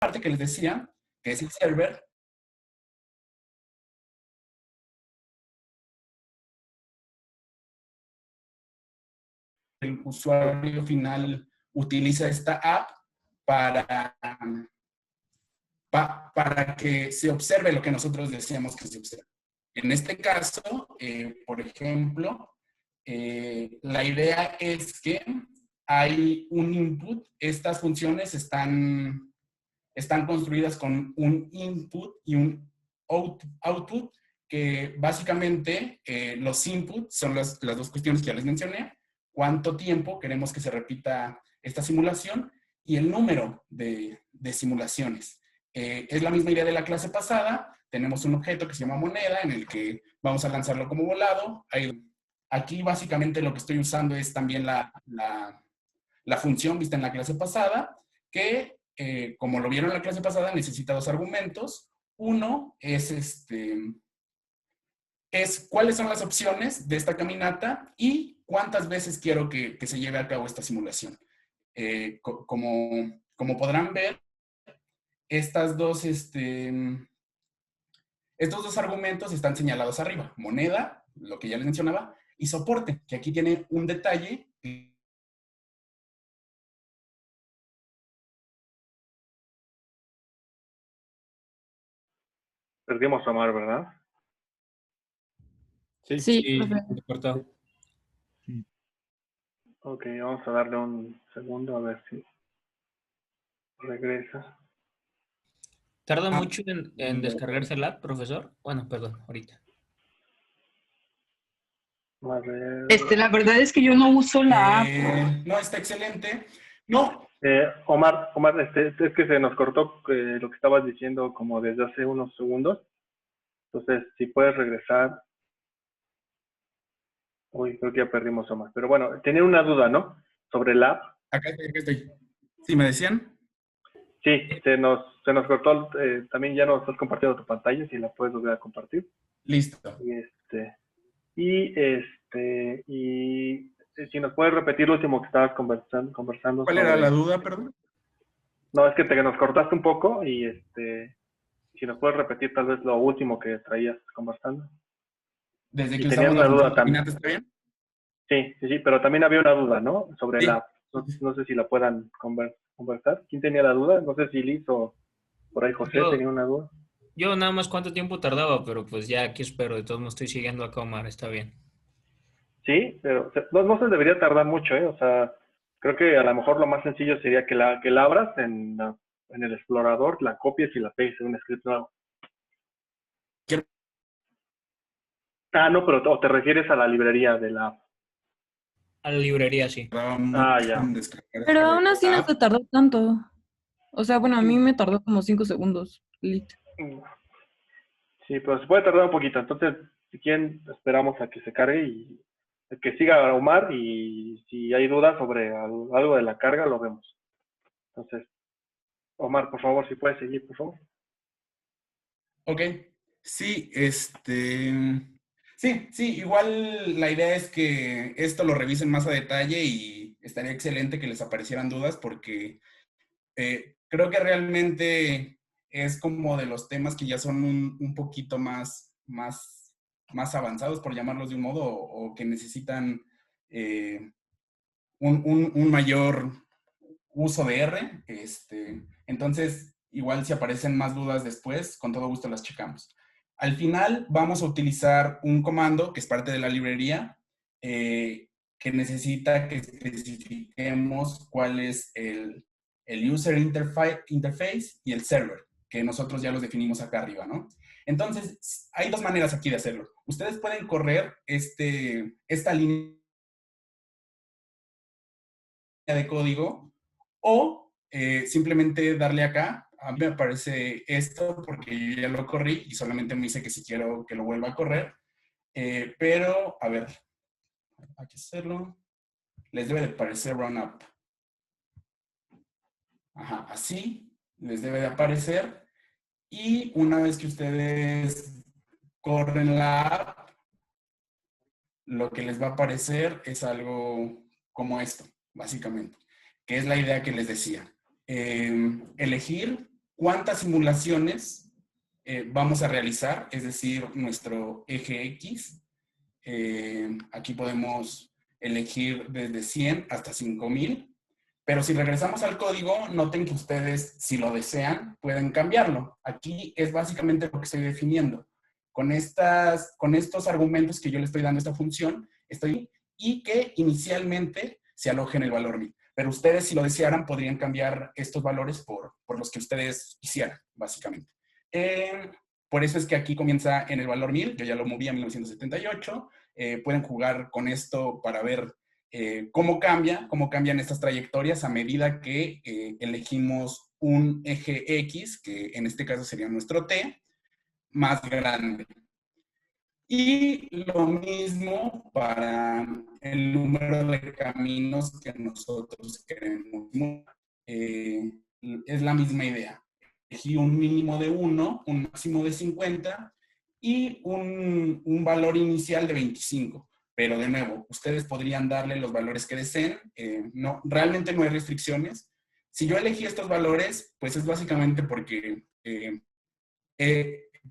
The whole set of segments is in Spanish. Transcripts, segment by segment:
parte que les decía, que es el server, el usuario final utiliza esta app para, para que se observe lo que nosotros deseamos que se observe. En este caso, por ejemplo, la idea es que hay un input. Estas funciones están construidas con un input y un output, que básicamente los inputs son las dos cuestiones que ya les mencioné: cuánto tiempo queremos que se repita esta simulación y el número de simulaciones. Es la misma idea de la clase pasada. Tenemos un objeto que se llama moneda, en el que vamos a lanzarlo como volado. Aquí básicamente lo que estoy usando es también la función vista en la clase pasada, que como lo vieron en la clase pasada, necesita dos argumentos. Uno es cuáles son las opciones de esta caminata y cuántas veces quiero que se lleve a cabo esta simulación. Como podrán ver, estos dos argumentos están señalados arriba: moneda, lo que ya les mencionaba, y soporte, que aquí tiene un detalle. Perdimos a Omar, ¿verdad? Sí, Sí, se cortó. Ok, vamos a darle un segundo a ver si regresa. ¿Tarda mucho en descargarse la app, profesor? Bueno, perdón, ahorita. A ver. la verdad es que yo no uso la app. No, está excelente. No. Omar, es que se nos cortó lo que estabas diciendo como desde hace unos segundos. Entonces, si puedes regresar. Uy, creo que ya perdimos a Omar. Pero bueno, tenía una duda, ¿no? Sobre la app. Acá estoy. ¿Sí me decían? Sí, se nos cortó. También ya nos has compartido tu pantalla, si la puedes volver a compartir. Listo. Y si nos puedes repetir lo último que estabas conversando. ¿Cuál era la duda, perdón? No, es que nos cortaste un poco y si nos puedes repetir tal vez lo último que traías conversando. Desde que tenían usamos una la duda función también. ¿está bien? Sí, pero también había una duda, ¿no? Sobre Sí. la app. No sé si la puedan conversar. ¿Quién tenía la duda? No sé si Liz o por ahí José tenía una duda. Yo nada más cuánto tiempo tardaba, pero pues ya aquí espero. De todos modos estoy siguiendo acá, Omar, está bien. Sí, pero no se debería tardar mucho, ¿eh? O sea, creo que a lo mejor lo más sencillo sería que la abras en el explorador, la copies y la pegues en un script nuevo. No, pero o te refieres a la librería de la app. A la librería, sí. Ya. Pero aún así no se tardó tanto. O sea, bueno, a mí me tardó como 5 segundos. Sí, pero se puede tardar un poquito. Entonces, si quieren, esperamos a que se cargue y que siga Omar, y si hay dudas sobre algo de la carga, lo vemos. Entonces, Omar, por favor, si puedes seguir, por favor. Ok. Sí, Sí, igual la idea es que esto lo revisen más a detalle y estaría excelente que les aparecieran dudas, porque creo que realmente es como de los temas que ya son un poquito más avanzados, por llamarlos de un modo, o que necesitan un mayor uso de R. Entonces, igual si aparecen más dudas después, con todo gusto las checamos. Al final vamos a utilizar un comando que es parte de la librería, que necesita que especifiquemos cuál es el user interface y el server, que nosotros ya los definimos acá arriba, ¿no? Entonces, hay dos maneras aquí de hacerlo. Ustedes pueden correr esta línea de código, o simplemente darle acá. A mí me aparece esto porque yo ya lo corrí y solamente me dice que si quiero que lo vuelva a correr. Pero, a ver, hay que hacerlo. Les debe de aparecer run up. Ajá, así les debe de aparecer. Y una vez que ustedes corren la app, lo que les va a aparecer es algo como esto, básicamente, que es la idea que les decía. Elegir cuántas simulaciones vamos a realizar, es decir, nuestro eje X. Aquí podemos elegir desde 100 hasta 5000. Pero si regresamos al código, noten que ustedes, si lo desean, pueden cambiarlo. Aquí es básicamente lo que estoy definiendo. Con estos argumentos que yo le estoy dando a esta función, y que inicialmente se alojen el valor 1000. Pero ustedes, si lo desearan, podrían cambiar estos valores por los que ustedes quisieran, básicamente. Por eso es que aquí comienza en el valor 1000. Yo ya lo moví a 1978. Pueden jugar con esto para ver cómo cambian estas trayectorias a medida que elegimos un eje X, que en este caso sería nuestro T, más grande. Y lo mismo para el número de caminos que nosotros queremos. Es la misma idea. Elegí un mínimo de 1, un máximo de 50 y un valor inicial de 25. Pero de nuevo, ustedes podrían darle los valores que deseen. No, realmente no hay restricciones. Si yo elegí estos valores, pues es básicamente porque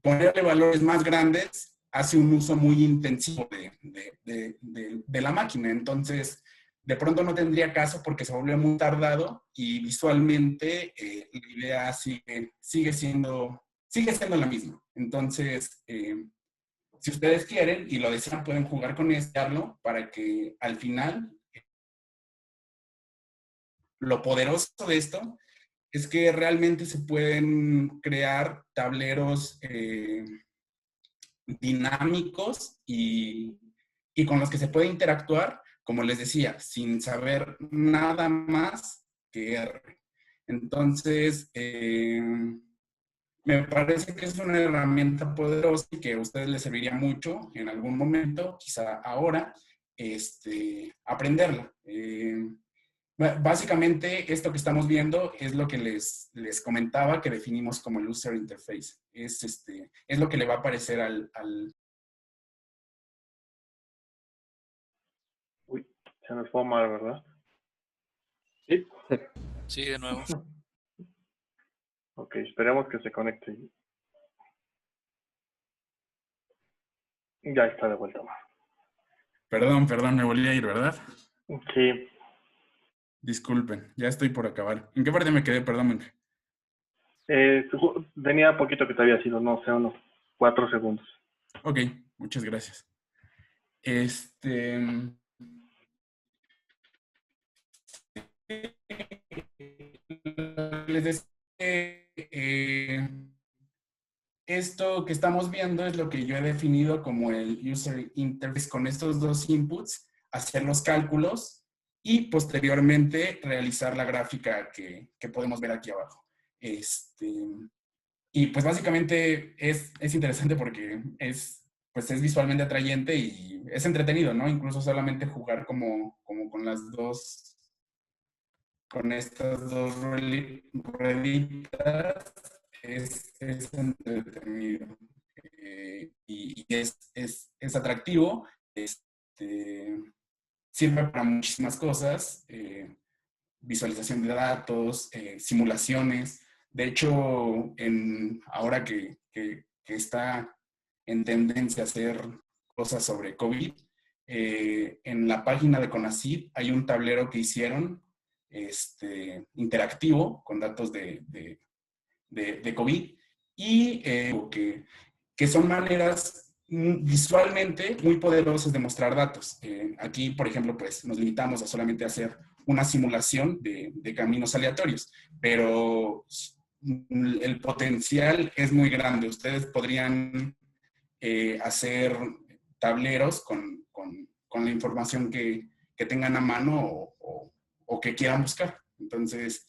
ponerle valores más grandes hace un uso muy intensivo de la máquina. Entonces, de pronto no tendría caso porque se vuelve muy tardado y visualmente la idea sigue siendo la misma. Entonces, si ustedes quieren y lo desean, pueden jugar con esto para que al final, lo poderoso de esto es que realmente se pueden crear tableros dinámicos y con los que se puede interactuar, como les decía, sin saber nada más que R. Entonces, me parece que es una herramienta poderosa y que a ustedes les serviría mucho en algún momento, quizá ahora, aprenderla. Básicamente, esto que estamos viendo es lo que les comentaba que definimos como el User Interface. Es lo que le va a aparecer Uy, se nos fue mal, ¿verdad? Sí. Sí, de nuevo. Ok, esperemos que se conecte. Ya está de vuelta. Perdón, me volví a ir, ¿verdad? Sí. Disculpen, ya estoy por acabar. ¿En qué parte me quedé? Perdón. Tenía poquito que te había sido, no sé, unos 4 segundos. Ok, muchas gracias. Les decía, esto que estamos viendo es lo que yo he definido como el User Interface, con estos dos inputs, hacer los cálculos y posteriormente realizar la gráfica que podemos ver aquí abajo. Y pues básicamente es interesante porque pues es visualmente atrayente y es entretenido, ¿no? Incluso solamente jugar como con con estas dos rueditas es entretenido. Y es atractivo. Sirve para muchísimas cosas. Visualización de datos, simulaciones. De hecho, ahora que está en tendencia a hacer cosas sobre COVID, en la página de CONACYT hay un tablero que hicieron interactivo con datos de COVID y que son maneras visualmente muy poderosas de mostrar datos. Aquí, por ejemplo, pues nos limitamos a solamente hacer una simulación de caminos aleatorios, pero el potencial es muy grande. Ustedes podrían hacer tableros con la información que tengan a mano o que quieran buscar. Entonces,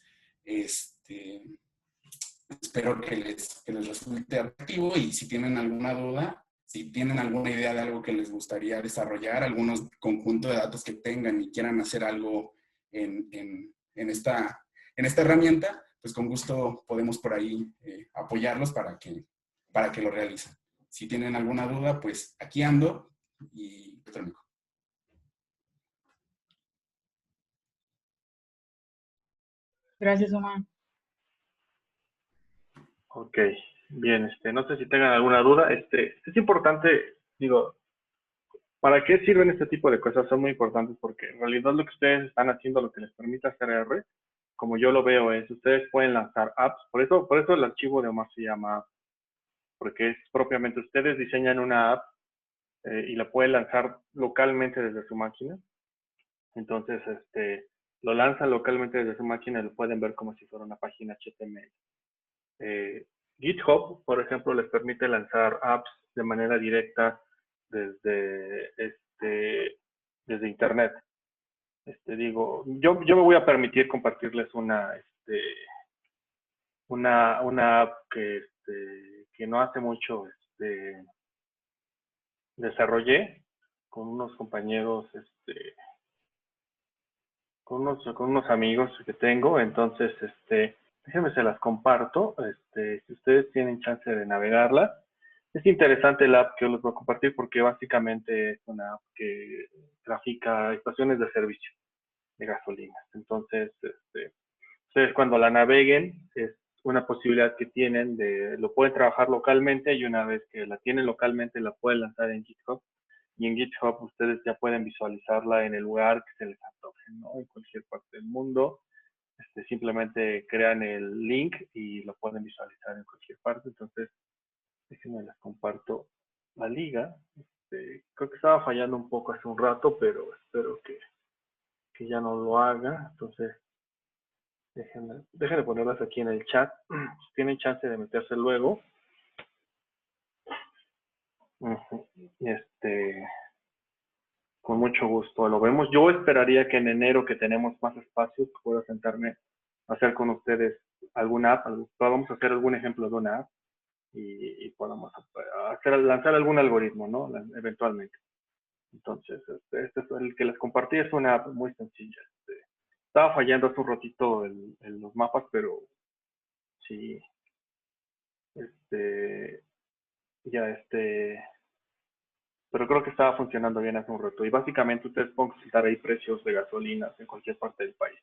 espero que les resulte atractivo y si tienen alguna duda, si tienen alguna idea de algo que les gustaría desarrollar, algunos conjuntos de datos que tengan y quieran hacer algo en esta herramienta, pues con gusto podemos por ahí apoyarlos para que lo realicen. Si tienen alguna duda, pues aquí ando y electrónico. Gracias, Omar. Ok, bien, no sé si tengan alguna duda. Es importante, digo, ¿para qué sirven este tipo de cosas? Son muy importantes porque en realidad lo que ustedes están haciendo, lo que les permite hacer R, como yo lo veo, es ustedes pueden lanzar apps. Por eso el archivo de Omar se llama app, porque es propiamente ustedes diseñan una app y la pueden lanzar localmente desde su máquina. Entonces, lo lanzan localmente desde su máquina y lo pueden ver como si fuera una página HTML. GitHub, por ejemplo, les permite lanzar apps de manera directa desde, desde Internet. Digo, yo me voy a permitir compartirles una app que no hace mucho desarrollé con unos compañeros, con unos amigos que tengo. Entonces, déjenme se las comparto, si ustedes tienen chance de navegarla. Es interesante la app que yo les voy a compartir porque básicamente es una app que grafica estaciones de servicio de gasolinas. Entonces, ustedes cuando la naveguen, es una posibilidad que tienen lo pueden trabajar localmente y una vez que la tienen localmente la pueden lanzar en GitHub. Y en GitHub ustedes ya pueden visualizarla en el lugar que se les antoje, ¿no? En cualquier parte del mundo. Simplemente crean el link y lo pueden visualizar en cualquier parte. Entonces, déjenme les comparto la liga. Creo que estaba fallando un poco hace un rato, pero espero que ya no lo haga. Entonces, déjenme ponerlas aquí en el chat. Si tienen chance de meterse luego. Y con mucho gusto lo vemos. Yo esperaría que en enero, que tenemos más espacios, pueda sentarme a hacer con ustedes alguna app, podamos hacer algún ejemplo de una app y podamos lanzar algún algoritmo, ¿no? Eventualmente. Entonces, este es el que les compartí, es una app muy sencilla. Estaba fallando hace un ratito en los mapas, pero sí, ya pero creo que estaba funcionando bien hace un rato. Y básicamente ustedes pueden consultar ahí precios de gasolinas en cualquier parte del país.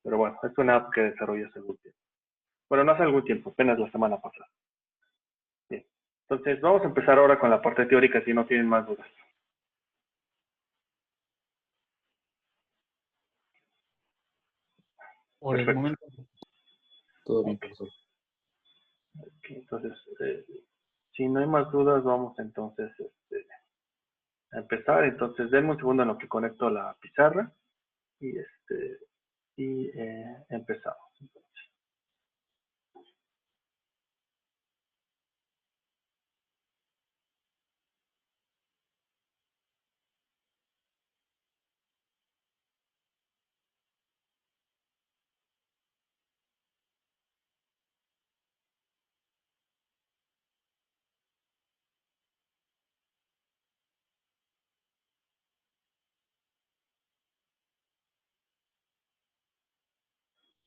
Pero bueno, es una app que desarrolla hace algún tiempo. Bueno, no hace algún tiempo, apenas la semana pasada. Bien. Entonces, vamos a empezar ahora con la parte teórica si no tienen más dudas. Por el Perfecto. momento, Todo bien, profesor. Okay, entonces, si no hay más dudas, vamos entonces a empezar. Entonces, denme un segundo en lo que conecto la pizarra y, empezamos.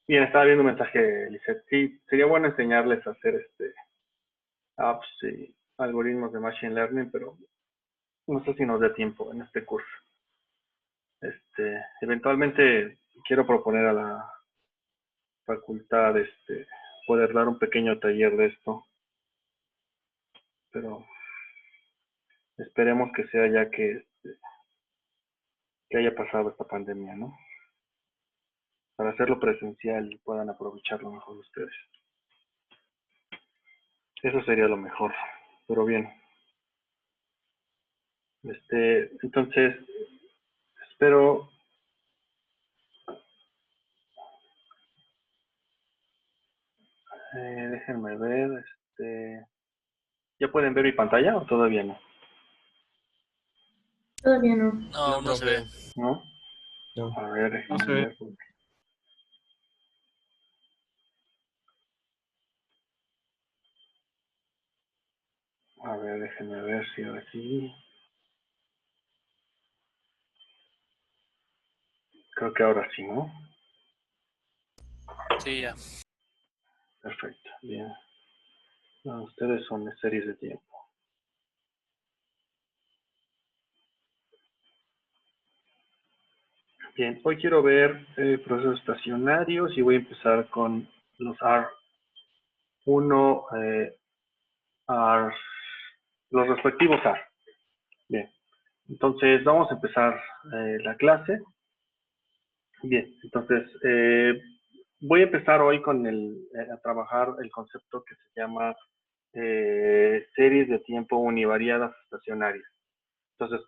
Bien, estaba viendo un mensaje, Lizeth. Sí, sería bueno enseñarles a hacer apps y algoritmos de Machine Learning, pero no sé si nos dé tiempo en este curso. Eventualmente quiero proponer a la facultad poder dar un pequeño taller de esto, pero esperemos que sea ya que haya pasado esta pandemia, ¿no? Para hacerlo presencial y puedan aprovecharlo mejor ustedes. Eso sería lo mejor, pero bien. Entonces, espero déjenme ver, ¿ya pueden ver mi pantalla o todavía no? Todavía no. No, no se ve. ¿No? No. A ver, No se déjenme ve. ver. A ver, déjenme ver si ahora sí. Creo que ahora sí, ¿no? Sí, ya. Perfecto, bien. No, ustedes son de series de tiempo. Bien, hoy quiero ver procesos estacionarios y voy a empezar con los R. 1 AR, los respectivos AR. Bien, entonces vamos a empezar la clase. Bien, entonces voy a empezar hoy con a trabajar el concepto que se llama series de tiempo univariadas estacionarias. Entonces,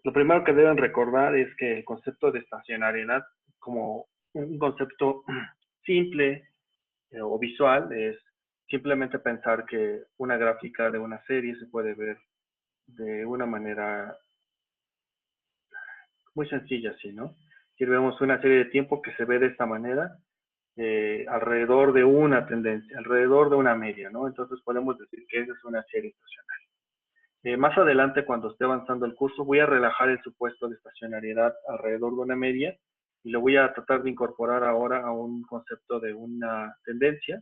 lo primero que deben recordar es que el concepto de estacionariedad, como un concepto simple o visual, es simplemente pensar que una gráfica de una serie se puede ver de una manera muy sencilla, así, ¿no? Si vemos una serie de tiempo que se ve de esta manera, alrededor de una tendencia, alrededor de una media, ¿no? Entonces podemos decir que esa es una serie estacionaria. Más adelante, cuando esté avanzando el curso, voy a relajar el supuesto de estacionariedad alrededor de una media y lo voy a tratar de incorporar ahora a un concepto de una tendencia,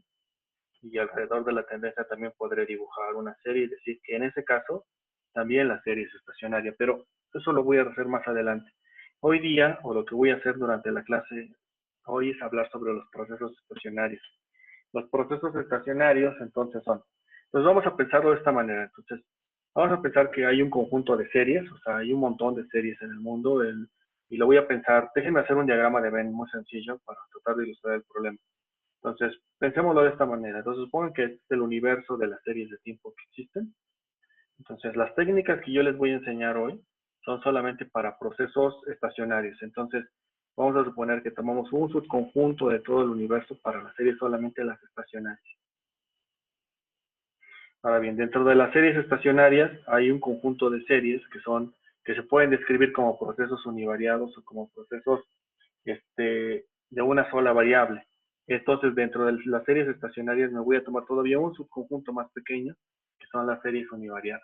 y alrededor de la tendencia también podré dibujar una serie y decir que en ese caso también la serie es estacionaria, pero eso lo voy a hacer más adelante. Hoy día, o lo que voy a hacer durante la clase hoy, es hablar sobre los procesos estacionarios. Los procesos estacionarios, entonces, vamos a pensarlo de esta manera. Entonces, vamos a pensar que hay un conjunto de series, o sea, hay un montón de series en el mundo, y lo voy a pensar, déjenme hacer un diagrama de Venn muy sencillo para tratar de ilustrar el problema. Entonces, pensémoslo de esta manera. Entonces, supongan que este es el universo de las series de tiempo que existen. Entonces, las técnicas que yo les voy a enseñar hoy son solamente para procesos estacionarios. Entonces, vamos a suponer que tomamos un subconjunto de todo el universo para las series solamente las estacionarias. Ahora bien, dentro de las series estacionarias hay un conjunto de series que se pueden describir como procesos univariados o como procesos de una sola variable. Entonces, dentro de las series estacionarias me voy a tomar todavía un subconjunto más pequeño, que son las series univariadas.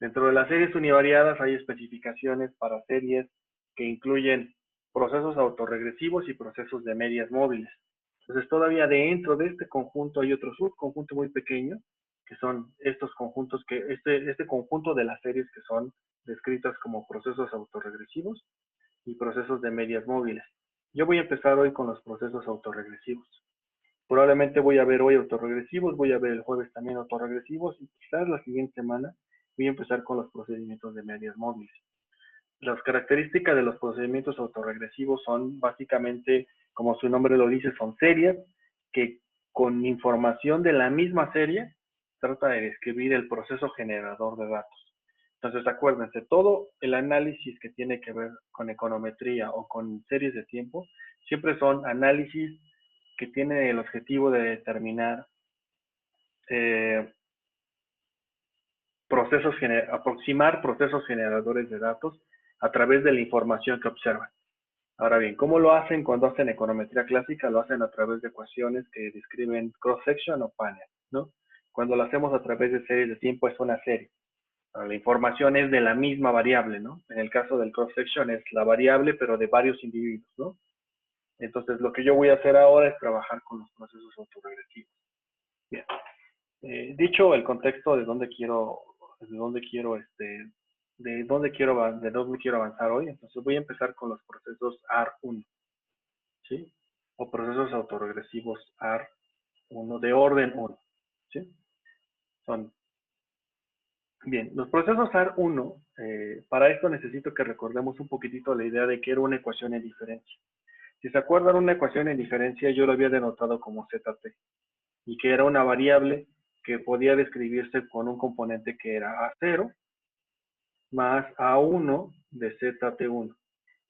Dentro de las series univariadas hay especificaciones para series que incluyen procesos autorregresivos y procesos de medias móviles. Entonces, todavía dentro de este conjunto hay otro subconjunto muy pequeño, que son estos conjuntos, este conjunto de las series que son descritas como procesos autorregresivos y procesos de medias móviles. Yo voy a empezar hoy con los procesos autorregresivos. Probablemente voy a ver hoy autorregresivos, voy a ver el jueves también autorregresivos, y quizás la siguiente semana voy a empezar con los procedimientos de medias móviles. Las características de los procedimientos autorregresivos son básicamente, como su nombre lo dice, son series que con información de la misma serie trata de describir el proceso generador de datos. Entonces, acuérdense, todo el análisis que tiene que ver con econometría o con series de tiempo, siempre son análisis que tienen el objetivo de determinar aproximar procesos generadores de datos a través de la información que observan. Ahora bien, ¿cómo lo hacen cuando hacen econometría clásica? Lo hacen a través de ecuaciones que describen cross-section o panel, ¿no? Cuando lo hacemos a través de series de tiempo es una serie. La información es de la misma variable, ¿no? En el caso del cross-section es la variable, pero de varios individuos, ¿no? Entonces, lo que yo voy a hacer ahora es trabajar con los procesos autorregresivos. Bien. Dicho el contexto de dónde quiero avanzar hoy, entonces voy a empezar con los procesos AR1, ¿sí? O procesos autorregresivos AR1 de orden 1, ¿sí? Bien, los procesos AR1, para esto necesito que recordemos un poquitito la idea de que era una ecuación en diferencia. Si se acuerdan, una ecuación en diferencia yo lo había denotado como ZT, y que era una variable que podía describirse con un componente que era A0 más A1 de ZT1.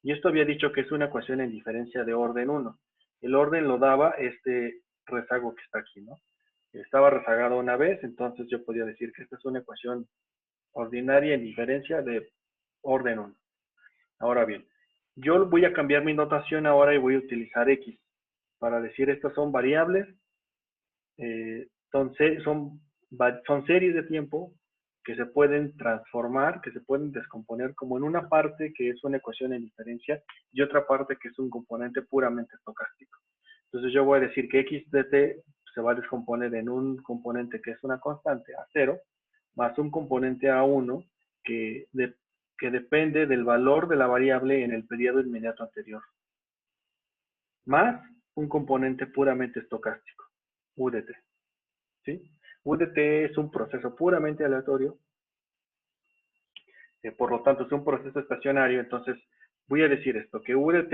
Y esto había dicho que es una ecuación en diferencia de orden 1. El orden lo daba este rezago que está aquí, ¿no? Estaba rezagado una vez, entonces yo podía decir que esta es una ecuación ordinaria en diferencia de orden 1. Ahora bien, yo voy a cambiar mi notación ahora y voy a utilizar X para decir estas son variables, son series de tiempo que se pueden transformar, que se pueden descomponer como en una parte que es una ecuación en diferencia y otra parte que es un componente puramente estocástico. Entonces yo voy a decir que X de t se va a descomponer en un componente que es una constante A0 más un componente A1 que depende del valor de la variable en el periodo inmediato anterior, más un componente puramente estocástico, U de t. UDT es un proceso puramente aleatorio, por lo tanto es un proceso estacionario, entonces voy a decir esto, que UDT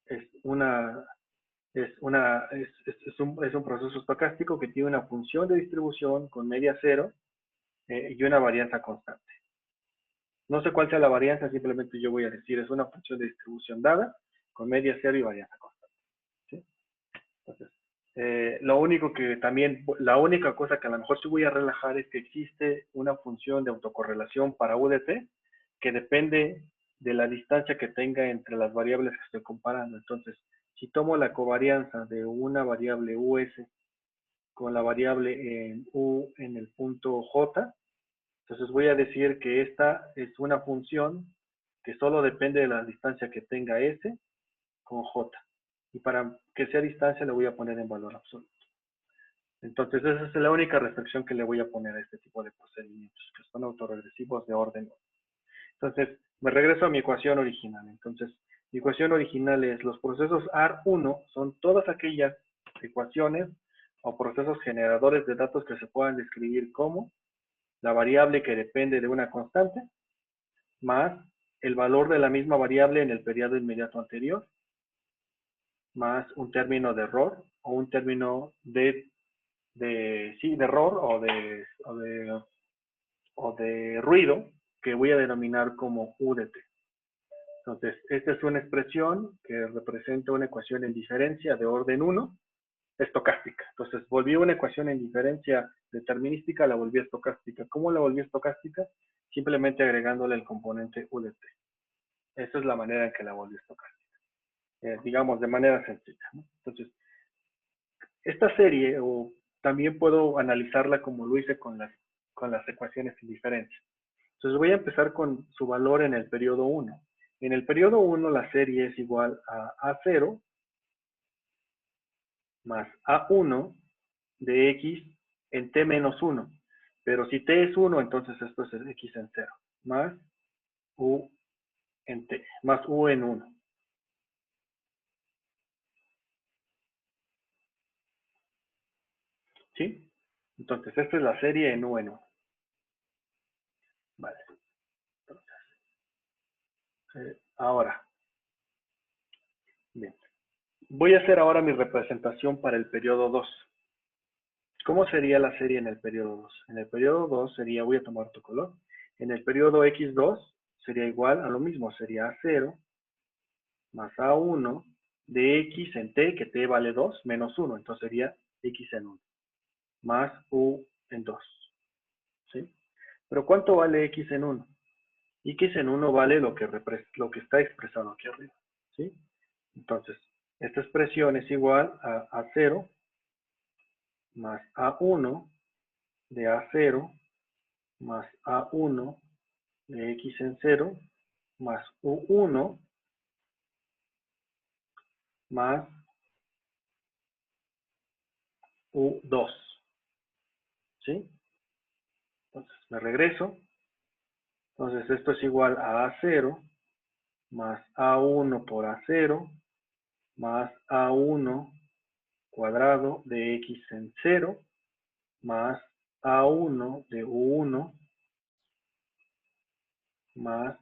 es un proceso estocástico que tiene una función de distribución con media cero y una varianza constante. No sé cuál sea la varianza, simplemente yo voy a decir, es una función de distribución dada con media cero y varianza constante. ¿Sí? Entonces, la única cosa que a lo mejor sí voy a relajar es que existe una función de autocorrelación para UDT que depende de la distancia que tenga entre las variables que estoy comparando. Entonces, si tomo la covarianza de una variable US con la variable en U en el punto J, entonces voy a decir que esta es una función que solo depende de la distancia que tenga S con J. Y para que sea distancia le voy a poner en valor absoluto. Entonces esa es la única restricción que le voy a poner a este tipo de procedimientos, que son autorregresivos de orden 1. Entonces me regreso a mi ecuación original. Entonces mi ecuación original es los procesos AR1 son todas aquellas ecuaciones o procesos generadores de datos que se puedan describir como la variable que depende de una constante más el valor de la misma variable en el periodo inmediato anterior más un término de error o un término de error o de ruido que voy a denominar como UDT. Entonces, esta es una expresión que representa una ecuación en diferencia de orden 1, estocástica. Entonces, volví una ecuación en diferencia determinística, la volví estocástica. ¿Cómo la volví estocástica? Simplemente agregándole el componente UDT. Esa es la manera en que la volví estocástica. Digamos, de manera sencilla, ¿no? Entonces, esta serie, o también puedo analizarla como lo hice con las ecuaciones en diferencia. Entonces voy a empezar con su valor en el periodo 1. En el periodo 1 la serie es igual a A0 más A1 de X en T menos 1. Pero si T es 1, entonces esto es el X en 0. Más U en T, más U en 1. ¿Sí? Entonces esta es la serie en U en 1. Vale. Ahora, bien. Voy a hacer ahora mi representación para el periodo 2. ¿Cómo sería la serie en el periodo 2? En el periodo 2 sería, voy a tomar tu color, en el periodo X2 sería igual a lo mismo, sería A0 más A1 de X en T, que T vale 2, menos 1, entonces sería X en 1, más U en 2. ¿Sí? Pero ¿cuánto vale X en 1? X en 1 vale lo que está expresado aquí arriba. ¿Sí? Entonces, esta expresión es igual a A0 más A1 de A0 más A1 de X en 0 más U1 más U2. ¿Sí? Entonces me regreso. Entonces esto es igual a A0 más A1 por A0 más A1 cuadrado de X en 0 más A1 de U1 más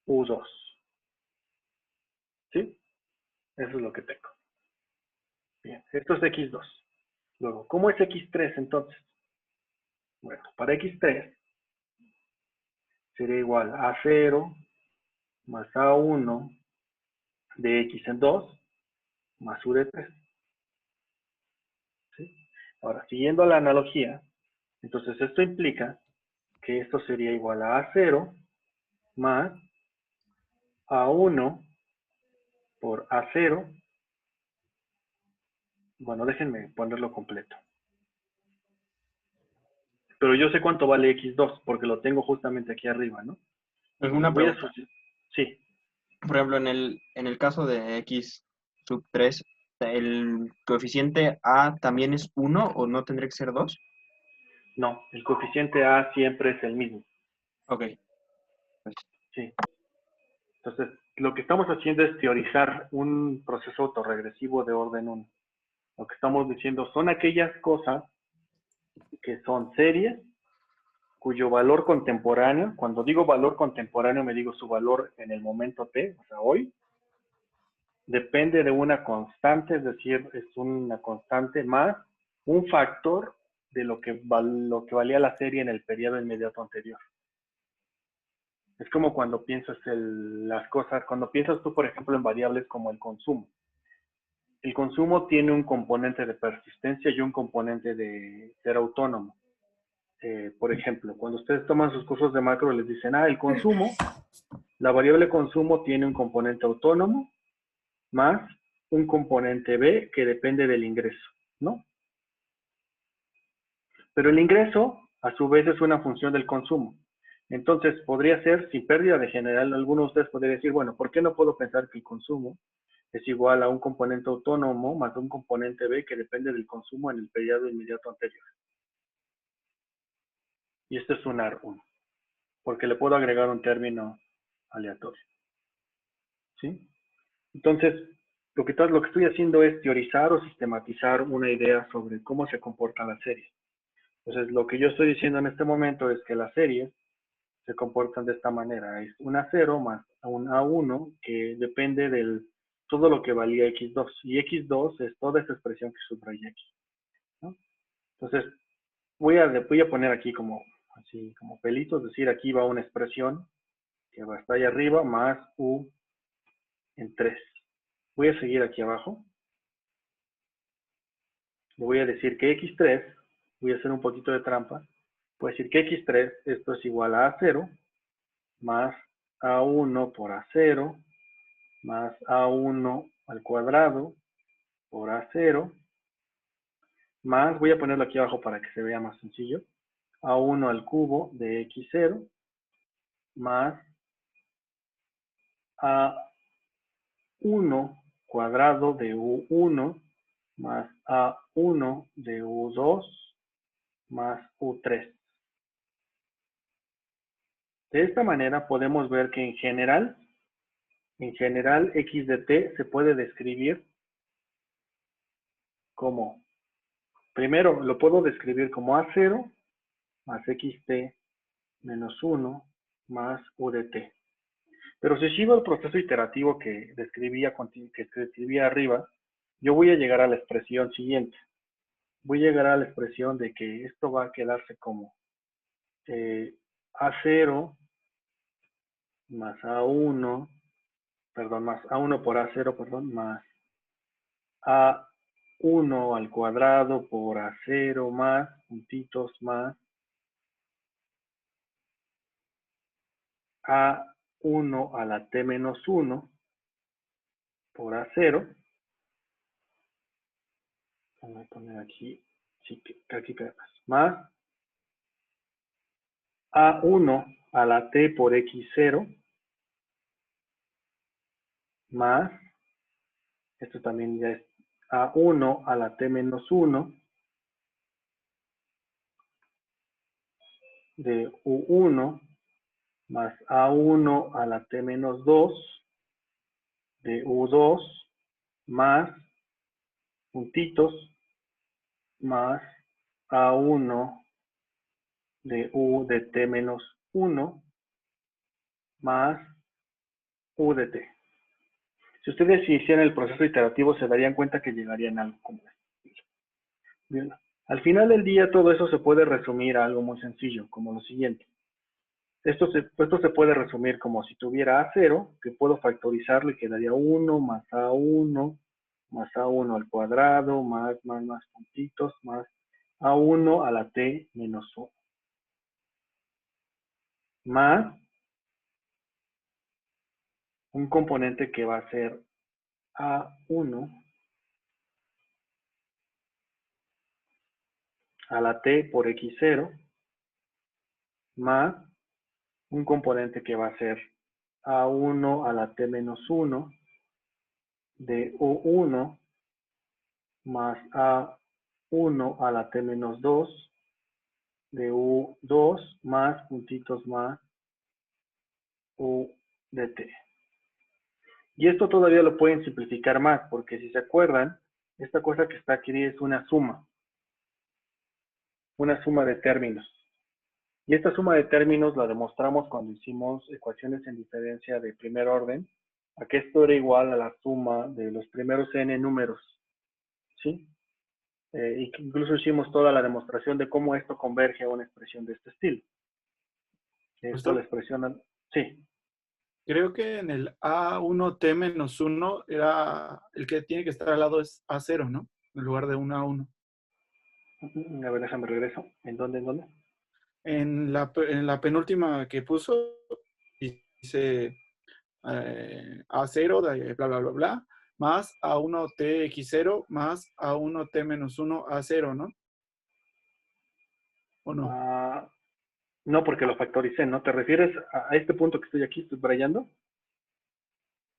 U2. ¿Sí? Eso es lo que tengo. Bien, esto es X2. Luego, ¿cómo es X3 entonces? Bueno, para X3 sería igual a 0 más A1 de X en 2 más U de 3. ¿Sí? Ahora, siguiendo la analogía, entonces esto implica que esto sería igual a A0 más A1 por A0. Bueno, déjenme ponerlo completo. Pero yo sé cuánto vale X2, porque lo tengo justamente aquí arriba, ¿no? ¿Alguna pregunta? Sí. Por ejemplo, en el caso de X sub 3, ¿el coeficiente A también es 1 o no tendría que ser 2? No, el coeficiente A siempre es el mismo. Ok. Sí. Entonces, lo que estamos haciendo es teorizar un proceso autorregresivo de orden 1. Lo que estamos diciendo son aquellas cosas que son series, cuyo valor contemporáneo, cuando digo valor contemporáneo me digo su valor en el momento T, o sea, hoy, depende de una constante, es decir, es una constante más un factor de lo que valía la serie en el periodo inmediato anterior. Es como cuando piensas las cosas, cuando piensas tú, por ejemplo, en variables como el consumo. El consumo tiene un componente de persistencia y un componente de ser autónomo. Por ejemplo, cuando ustedes toman sus cursos de macro, les dicen, el consumo, la variable consumo tiene un componente autónomo más un componente B que depende del ingreso, ¿no? Pero el ingreso, a su vez, es una función del consumo. Entonces, podría ser, sin pérdida de general, alguno de ustedes podría decir, bueno, ¿por qué no puedo pensar que el consumo es igual a un componente autónomo más un componente B que depende del consumo en el periodo inmediato anterior? Y esto es un AR1, porque le puedo agregar un término aleatorio. ¿Sí? Entonces, lo que estoy haciendo es teorizar o sistematizar una idea sobre cómo se comportan las series. Entonces, lo que yo estoy diciendo en este momento es que las series se comportan de esta manera. Es un A0 más un A1 que depende de todo lo que valía X2. Y X2 es toda esa expresión que subraya aquí, ¿no? Entonces, voy a poner aquí como pelitos, es decir, aquí va una expresión que va a estar ahí arriba más U en 3. Voy a seguir aquí abajo. Le voy a decir que X3, voy a hacer un poquito de trampa, voy a decir que X3, esto es igual a A0 más A1 por A0 más A1 al cuadrado por A0 más, voy a ponerlo aquí abajo para que se vea más sencillo, A1 al cubo de X0 más A1 cuadrado de U1 más A1 de U2 más U3. De esta manera podemos ver que en general X de T se puede describir como, primero lo puedo describir como A0 más XT menos 1 más U de T. Pero si sigo el proceso iterativo que describía arriba, yo voy a llegar a la expresión siguiente. Voy a llegar a la expresión de que esto va a quedarse como A0 más A1, perdón, más A1 por A0, perdón, más A1 al cuadrado por A0 más, puntitos más, A1 a la T menos 1 por A0. Voy a poner aquí, sí, aquí queda más A1 a la T por X0 más, esto también ya es A1 a la T menos 1 de U1 más A1 a la T menos 2 de U2 más puntitos más A1 de U de T menos 1 más U de T. Si ustedes hicieran el proceso iterativo se darían cuenta que llegarían a algo como esto. Bien. Al final del día todo eso se puede resumir a algo muy sencillo, como lo siguiente. Esto se puede resumir como si tuviera A0, que puedo factorizarlo y quedaría 1 más A1 más A1 al cuadrado, más puntitos, más A1 a la T menos 1. Más un componente que va a ser A1 a la T por X0, más un componente que va a ser A1 a la T menos 1 de U1 más A1 a la T menos 2 de U2 más puntitos más U de T. Y esto todavía lo pueden simplificar más, porque si se acuerdan, Esta cosa que está aquí es una suma de términos. Y esta suma de términos la demostramos cuando hicimos ecuaciones en diferencia de primer orden, a que esto era igual a la suma de los primeros n números, ¿sí? Y que incluso hicimos toda la demostración de cómo esto converge a una expresión de este estilo. Esto la expresión, sí. Creo que en el A1T-1 era el que tiene que estar al lado es A0, ¿no? En lugar de 1 a 1. A ver, déjame regreso. ¿En dónde? ¿En dónde? En la penúltima que puso, dice A0, bla, bla, bla, bla, más A1TX0 más A1T-1 A0, ¿no? ¿O no? No, porque lo factoricé, ¿no? ¿Te refieres a este punto que estoy aquí subrayando?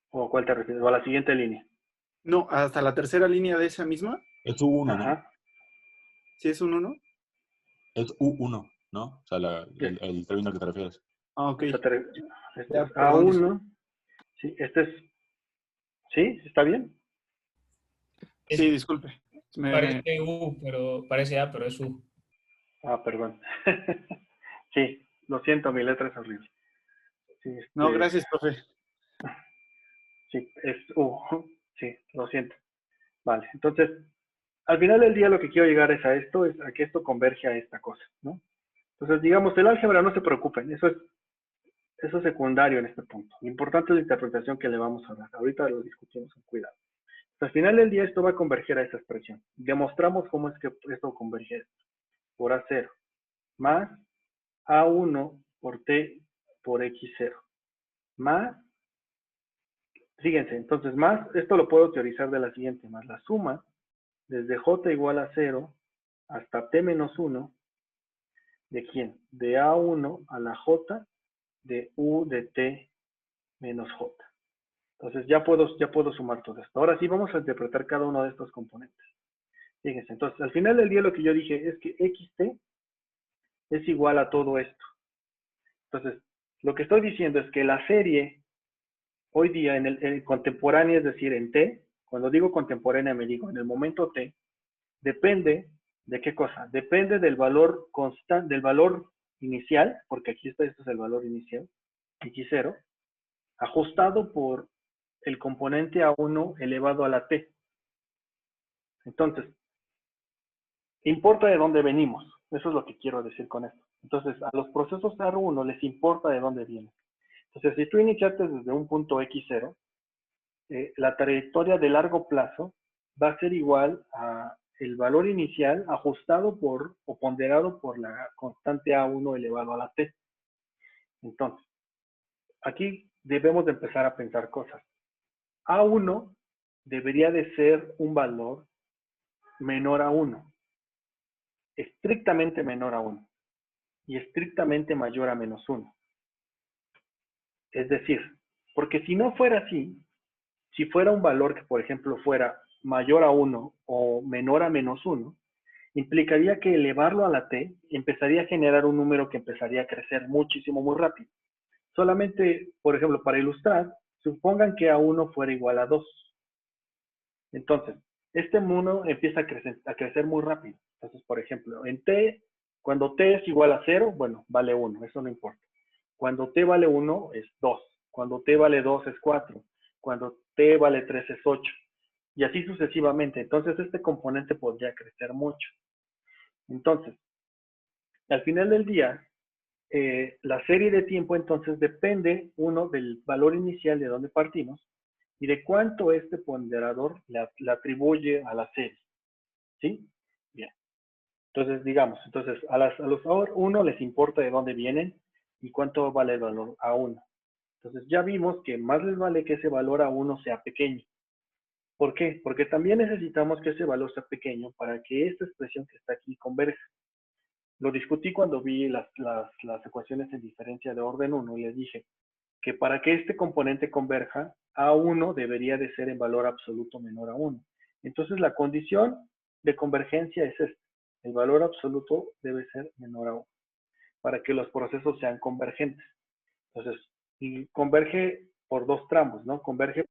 ¿O a cuál te refieres? ¿O a la siguiente línea? No, hasta la tercera línea de esa misma. Es U1, ¿no? Ajá. ¿Sí es un 1? Es U1, ¿no? O sea, el término al que te refieres. Ah, ok. O sea, este Ya, es perdón, A1. Sí, este es... ¿Sí? ¿Está bien? Sí, disculpe. Parece U, pero parece A, pero es U. Perdón. Sí, lo siento, mi letra es horrible. Sí, No, gracias, profe. Sí, es U. Sí, lo siento. Vale, entonces, al final del día lo que quiero llegar es a esto, es a que esto converge a esta cosa, ¿no? Entonces, digamos, el álgebra, no se preocupen, eso es secundario en este punto. Lo importante es la interpretación que le vamos a dar. Ahorita lo discutimos con cuidado. Al final del día esto va a converger a esa expresión. Demostramos cómo es que esto converge por A0 más A1 por T por X0 más, fíjense, entonces más, esto lo puedo teorizar de la siguiente, más la suma desde J igual a 0 hasta T menos 1, ¿de quién? De A1 a la J de U de T menos J. Entonces ya puedo sumar todo esto. Ahora sí vamos a interpretar cada uno de estos componentes. Fíjense, entonces al final del día lo que yo dije es que XT es igual a todo esto. Entonces, lo que estoy diciendo es que la serie hoy día en el contemporáneo, es decir, en T, cuando digo contemporánea me digo en el momento T, depende de qué cosa, depende del valor constante, del valor inicial, porque aquí está, esto es el valor inicial, X0, ajustado por el componente A1 elevado a la T. Entonces, importa de dónde venimos, eso es lo que quiero decir con esto. Entonces, a los procesos R1 les importa de dónde vienen. Entonces, si tú iniciaste desde un punto X0, la trayectoria de largo plazo va a ser igual a el valor inicial ajustado por o ponderado por la constante A1 elevado a la T. Entonces, aquí debemos de empezar a pensar cosas. A1 debería de ser un valor menor a 1, estrictamente menor a 1 y estrictamente mayor a menos 1. Es decir, porque si no fuera así, si fuera un valor que, por ejemplo, fuera mayor a 1 o menor a menos 1, implicaría que elevarlo a la t empezaría a generar un número que empezaría a crecer muchísimo, muy rápido. Solamente, por ejemplo, para ilustrar, supongan que A1 fuera igual a 2. Entonces, este número empieza a crecer muy rápido. Entonces, por ejemplo, en t, cuando t es igual a 0, bueno, vale 1, eso no importa. Cuando t vale 1 es 2. Cuando t vale 2 es 4. Cuando t vale 3 es 8. Y así sucesivamente. Entonces, este componente podría crecer mucho. Entonces, al final del día, la serie de tiempo entonces depende, uno, del valor inicial de donde partimos y de cuánto este ponderador le atribuye a la serie. ¿Sí? Bien. Entonces, digamos, a los A1 les importa de dónde vienen y cuánto vale el valor A1. Entonces, ya vimos que más les vale que ese valor A1 sea pequeño. ¿Por qué? Porque también necesitamos que ese valor sea pequeño para que esta expresión que está aquí converja. Lo discutí cuando vi las ecuaciones en diferencia de orden 1 y les dije que para que este componente converja, A1 debería de ser en valor absoluto menor a 1. Entonces la condición de convergencia es esta. El valor absoluto debe ser menor a 1 para que los procesos sean convergentes. Entonces, y converge por dos tramos, ¿no? Converge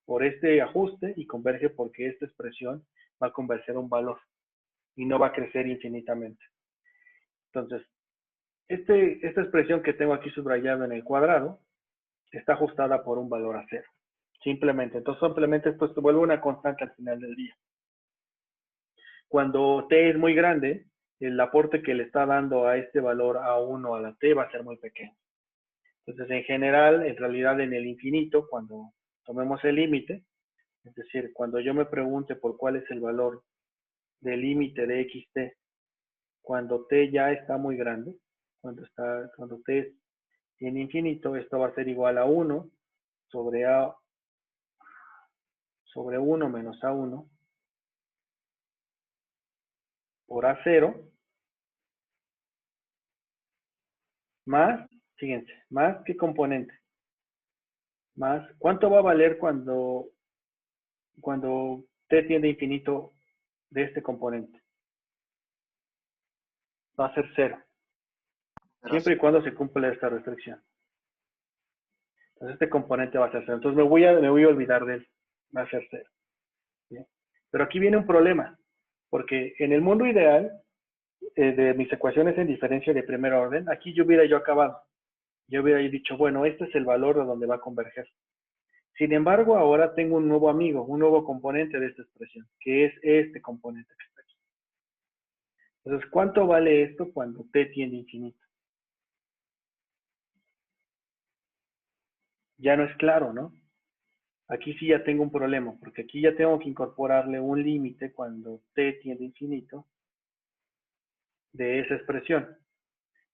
por este ajuste y converge porque esta expresión va a converger a un valor y no va a crecer infinitamente. Entonces, esta expresión que tengo aquí subrayada en el cuadrado está ajustada por un valor a 0. Simplemente. Entonces, simplemente esto se vuelve una constante al final del día. Cuando t es muy grande, el aporte que le está dando a este valor A1 a la t va a ser muy pequeño. Entonces, en general, en realidad, en el infinito, cuando tomemos el límite, es decir, cuando yo me pregunte por cuál es el valor del límite de xt, cuando t ya está muy grande, cuando t tiene infinito, esto va a ser igual a 1 sobre 1 menos A1 por A0 más, fíjense, más qué componente, más, ¿cuánto va a valer cuando t tiende a infinito de este componente? Va a ser 0, siempre y cuando se cumpla esta restricción. Entonces este componente va a ser 0. Entonces me voy a olvidar de él, va a ser 0. ¿Sí? Pero aquí viene un problema, porque en el mundo ideal de mis ecuaciones en diferencia de primer orden, aquí yo hubiera acabado. Yo hubiera dicho, bueno, este es el valor de donde va a converger. Sin embargo, ahora tengo un nuevo amigo, un nuevo componente de esta expresión, que es este componente que está aquí. Entonces, ¿cuánto vale esto cuando t tiende a infinito? Ya no es claro, ¿no? Aquí sí ya tengo un problema, porque aquí ya tengo que incorporarle un límite cuando t tiende a infinito de esa expresión.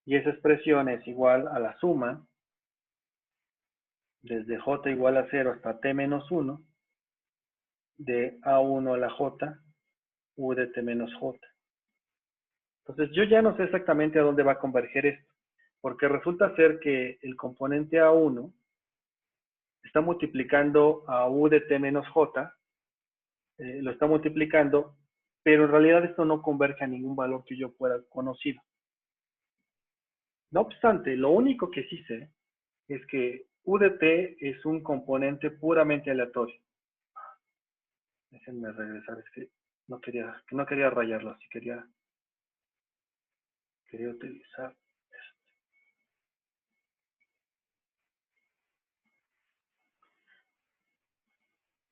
Y esa expresión es igual a la suma desde j igual a 0 hasta t menos 1 de A1 a la J, U de T menos J. Entonces yo ya no sé exactamente a dónde va a converger esto, porque resulta ser que el componente A1 está multiplicando a U de T menos J, lo está multiplicando, pero en realidad esto no converge a ningún valor que yo pueda conocido. No obstante, lo único que sí sé es que U de T es un componente puramente aleatorio. Déjenme regresar, es que no quería rayarlo, así quería utilizar.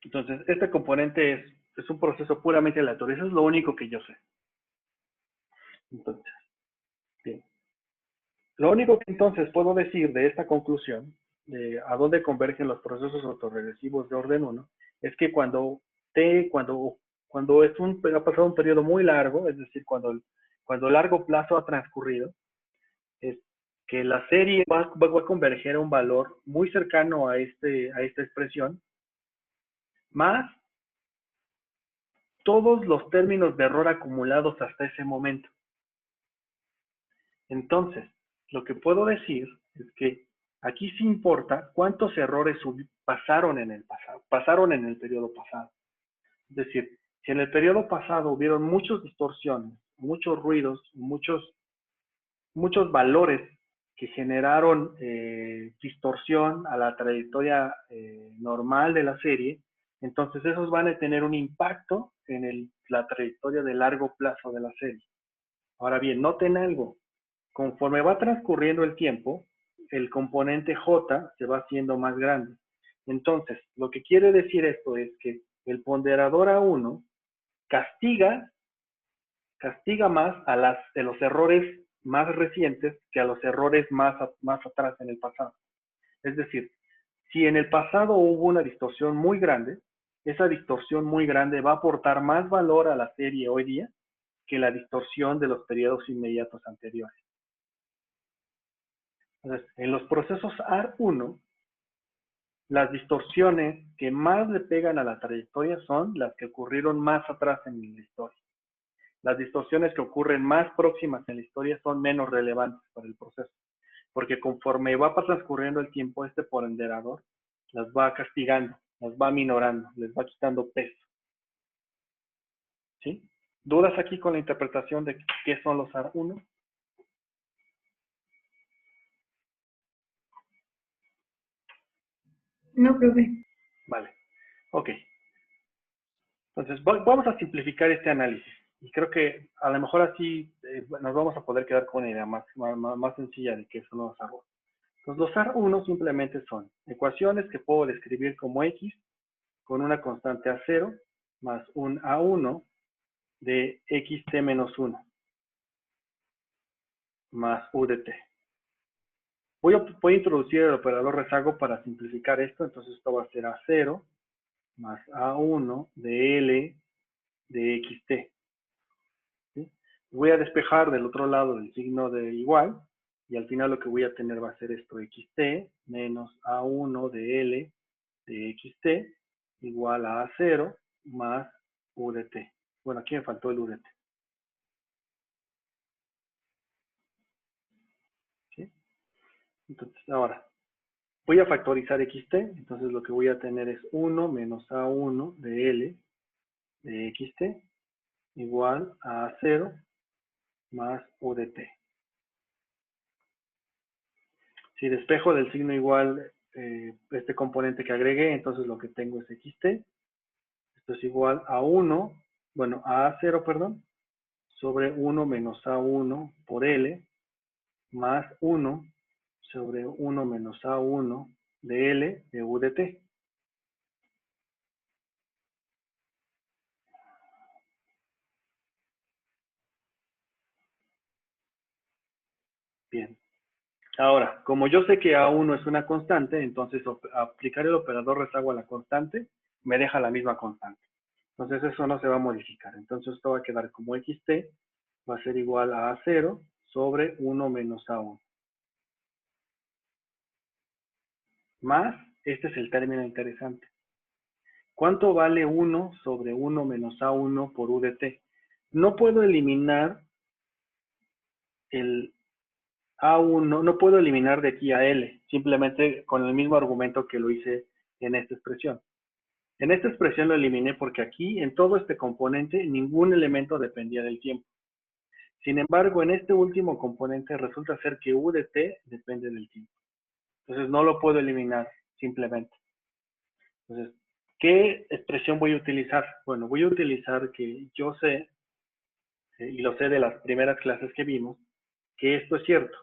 Entonces, este componente es un proceso puramente aleatorio. Eso es lo único que yo sé. Entonces, bien. Lo único que entonces puedo decir de esta conclusión, de a dónde convergen los procesos autorregresivos de orden 1, es que cuando ha pasado un periodo muy largo, es decir, cuando largo plazo ha transcurrido, es que la serie va a converger a un valor muy cercano a esta expresión, más todos los términos de error acumulados hasta ese momento. Entonces, lo que puedo decir es que aquí sí importa cuántos errores pasaron en el pasado, pasaron en el periodo pasado. Es decir, si en el periodo pasado hubieron muchas distorsiones, muchos ruidos, muchos valores que generaron distorsión a la trayectoria normal de la serie, entonces esos van a tener un impacto en la trayectoria de largo plazo de la serie. Ahora bien, noten algo. Conforme va transcurriendo el tiempo, el componente J se va haciendo más grande. Entonces, lo que quiere decir esto es que el ponderador A1 castiga más de los errores más recientes que a los errores más atrás en el pasado. Es decir, si en el pasado hubo una distorsión muy grande, esa distorsión muy grande va a aportar más valor a la serie hoy día que la distorsión de los periodos inmediatos anteriores. Entonces, en los procesos AR1, las distorsiones que más le pegan a la trayectoria son las que ocurrieron más atrás en la historia. Las distorsiones que ocurren más próximas en la historia son menos relevantes para el proceso, porque conforme va transcurriendo el tiempo, este ponderador las va castigando, las va minorando, les va quitando peso. ¿Sí? ¿Dudas aquí con la interpretación de qué son los AR1? No, profe. Vale, ok. Entonces, vamos a simplificar este análisis. Y creo que a lo mejor así nos vamos a poder quedar con una idea más sencilla de qué son los AR1. Entonces, los AR1 simplemente son ecuaciones que puedo describir como X con una constante A0 más un A1 de xt menos 1 más u de t. Voy a introducir el operador rezago para simplificar esto. Entonces, esto va a ser A0 más A1 de L de xt. ¿Sí? Voy a despejar del otro lado el signo de igual, y al final lo que voy a tener va a ser esto, xt menos a1 de L de xt igual a a0 más u de t. Bueno, aquí me faltó el u de t. ¿Sí? Entonces, ahora, voy a factorizar xt, entonces lo que voy a tener es 1 menos a1 de L de xt igual a a0 más u de t. Si despejo del signo igual este componente que agregué, entonces lo que tengo es xt. Esto es igual a 1, bueno, a a0, perdón, sobre 1 menos a1 por L, más 1 sobre 1 menos a1 de L de u de t. Bien. Ahora, como yo sé que a1 es una constante, entonces aplicar el operador rezago a la constante me deja la misma constante. Entonces eso no se va a modificar. Entonces esto va a quedar como xt, va a ser igual a a0 sobre 1 menos a1. Más, este es el término interesante. ¿Cuánto vale 1 sobre 1 menos a1 por u de t? No puedo eliminar el a1, no puedo eliminar de aquí a L, simplemente con el mismo argumento que lo hice en esta expresión. En esta expresión lo eliminé porque aquí, en todo este componente, ningún elemento dependía del tiempo. Sin embargo, en este último componente resulta ser que u de t depende del tiempo. Entonces no lo puedo eliminar simplemente. Entonces, ¿qué expresión voy a utilizar? Bueno, voy a utilizar que yo sé, y lo sé de las primeras clases que vimos, que esto es cierto,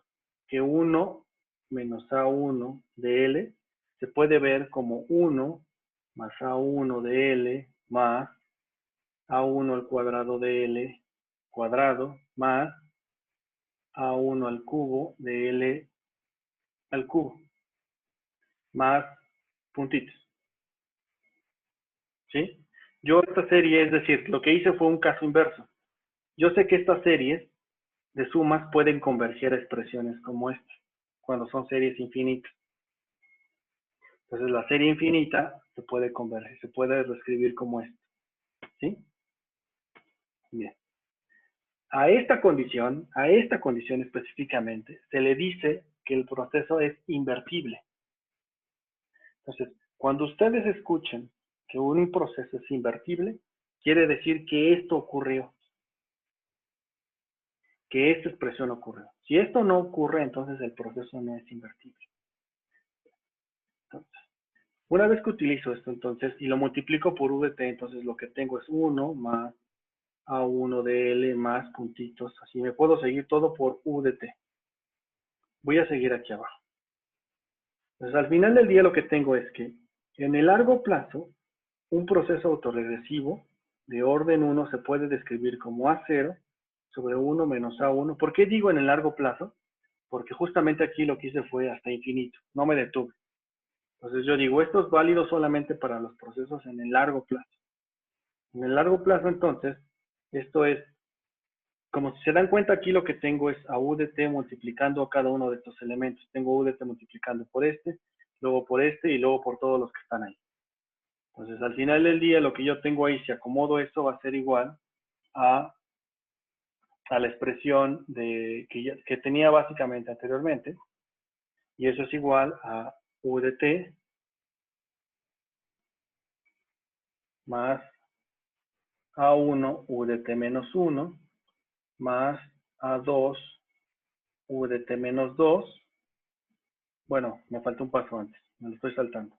que 1 menos a1 de L se puede ver como 1 más a1 de L más a1 al cuadrado de L cuadrado más a1 al cubo de L al cubo más puntitos. ¿Sí? Yo esta serie, es decir, lo que hice fue un caso inverso. Yo sé que estas series de sumas pueden converger a expresiones como esta, cuando son series infinitas. Entonces la serie infinita se puede converger, se puede reescribir como esta. ¿Sí? Bien. A esta condición específicamente, se le dice que el proceso es invertible. Entonces, cuando ustedes escuchen que un proceso es invertible, quiere decir que esto ocurrió, que esta expresión ocurrió. Si esto no ocurre, entonces el proceso no es invertible. Entonces, una vez que utilizo esto, entonces, y lo multiplico por u de t, entonces lo que tengo es 1 más a1 de L más puntitos. Así me puedo seguir todo por u de t. Voy a seguir aquí abajo. Entonces, al final del día lo que tengo es que en el largo plazo, un proceso autorregresivo de orden 1 se puede describir como A0 sobre 1 menos A1. ¿Por qué digo en el largo plazo? Porque justamente aquí lo que hice fue hasta infinito. No me detuve. Entonces yo digo, esto es válido solamente para los procesos en el largo plazo. En el largo plazo, entonces, esto es, como si se dan cuenta aquí lo que tengo es a u de t multiplicando cada uno de estos elementos. Tengo u de t multiplicando por este, luego por este y luego por todos los que están ahí. Entonces, al final del día, lo que yo tengo ahí, si acomodo esto, va a ser igual a la expresión que tenía básicamente anteriormente. Y eso es igual a u de t más a1 u de t menos 1 más a2 u de t menos 2. Bueno, me falta un paso antes, me lo estoy saltando.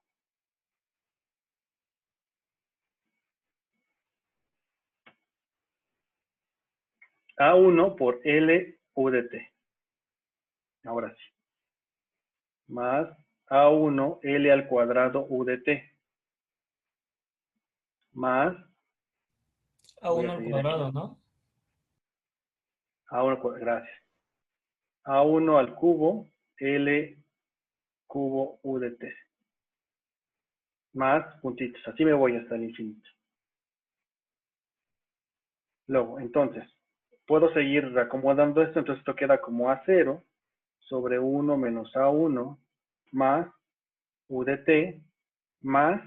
A1 por L U de T. Ahora sí. Más A1 L al cuadrado U de T. Más, voy A1 a al seguir aquí. cuadrado, ¿no? A1, gracias. A1 al cubo L cubo U de T. Más puntitos. Así me voy hasta el infinito. Luego, entonces, puedo seguir acomodando esto. Entonces, esto queda como A0 sobre 1 menos A1 más U de T más,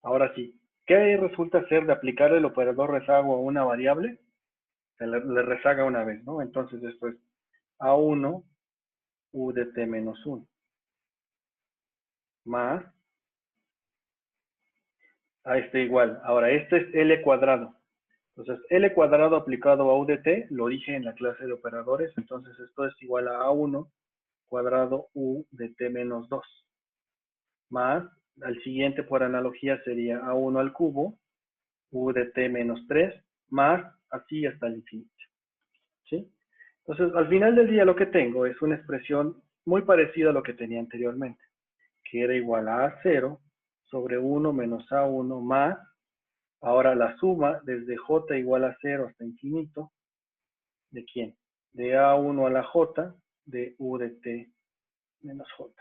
ahora sí, ¿qué resulta ser de aplicar el operador rezago a una variable? Se le rezaga una vez, ¿no? Entonces, esto es A1 U de T menos 1 más, a este igual. Ahora, este es L cuadrado. Entonces, L cuadrado aplicado a U de T, lo dije en la clase de operadores, entonces esto es igual a A1 cuadrado U de T menos 2. Más, al siguiente por analogía sería A1 al cubo, U de T menos 3, más, así hasta el infinito. ¿Sí? Entonces, al final del día lo que tengo es una expresión muy parecida a lo que tenía anteriormente, que era igual a A0 sobre 1 menos A1 más, ahora la suma desde J igual a 0 hasta infinito, ¿de quién? De A1 a la J de U de T menos J,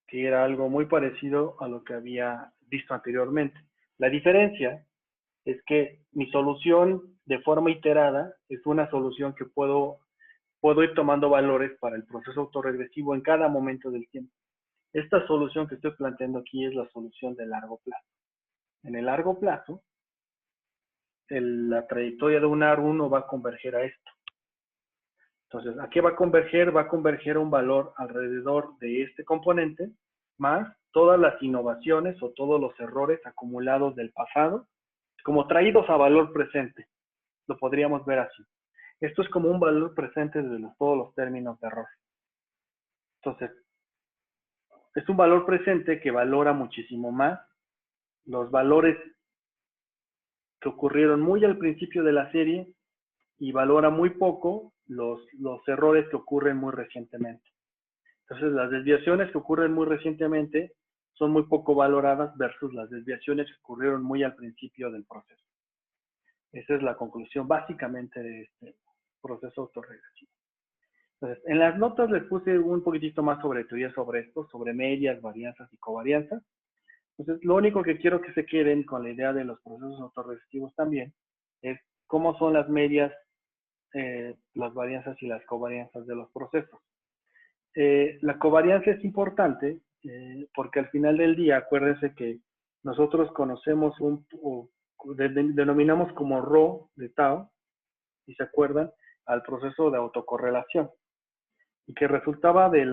que era algo muy parecido a lo que había visto anteriormente. La diferencia es que mi solución de forma iterada es una solución que puedo ir tomando valores para el proceso autorregresivo en cada momento del tiempo. Esta solución que estoy planteando aquí es la solución de largo plazo. En el largo plazo, la trayectoria de un AR1 va a converger a esto. Entonces, ¿a qué va a converger? Va a converger a un valor alrededor de este componente, más todas las innovaciones o todos los errores acumulados del pasado, como traídos a valor presente. Lo podríamos ver así. Esto es como un valor presente de todos los términos de error. Entonces, es un valor presente que valora muchísimo más los valores que ocurrieron muy al principio de la serie y valora muy poco los errores que ocurren muy recientemente. Entonces, las desviaciones que ocurren muy recientemente son muy poco valoradas versus las desviaciones que ocurrieron muy al principio del proceso. Esa es la conclusión básicamente de este proceso autorregresivo. Entonces, en las notas les puse un poquitito más sobre teoría sobre esto, sobre medias, varianzas y covarianzas. Entonces, lo único que quiero que se queden con la idea de los procesos autorregresivos también es cómo son las medias, las varianzas y las covarianzas de los procesos. La covarianza es importante porque al final del día, acuérdense que nosotros conocemos denominamos como ρ de tau, si se acuerdan, al proceso de autocorrelación, y que resultaba de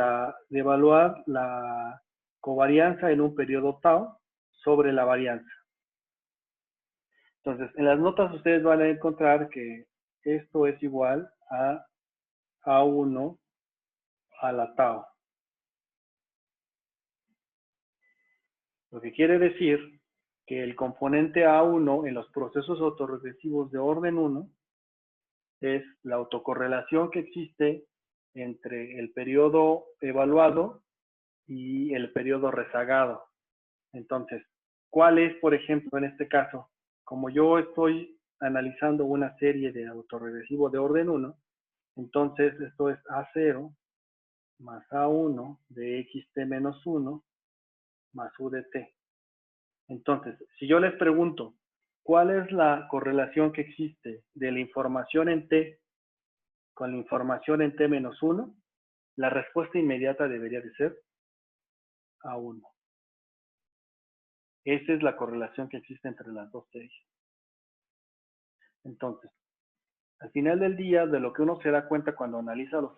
evaluar la covarianza en un periodo tau sobre la varianza. Entonces, en las notas ustedes van a encontrar que esto es igual a A1 a la tau. Lo que quiere decir que el componente A1 en los procesos autorregresivos de orden 1 es la autocorrelación que existe entre el periodo evaluado y el periodo rezagado. Entonces, ¿cuál es, por ejemplo, en este caso? Como yo estoy analizando una serie de autorregresivos de orden 1, entonces esto es A0 más A1 de xt menos 1 más u de t. Entonces, si yo les pregunto, ¿cuál es la correlación que existe de la información en t con la información en t menos 1? La respuesta inmediata debería de ser A1. Esa es la correlación que existe entre las dos series. Entonces, al final del día, de lo que uno se da cuenta cuando analiza los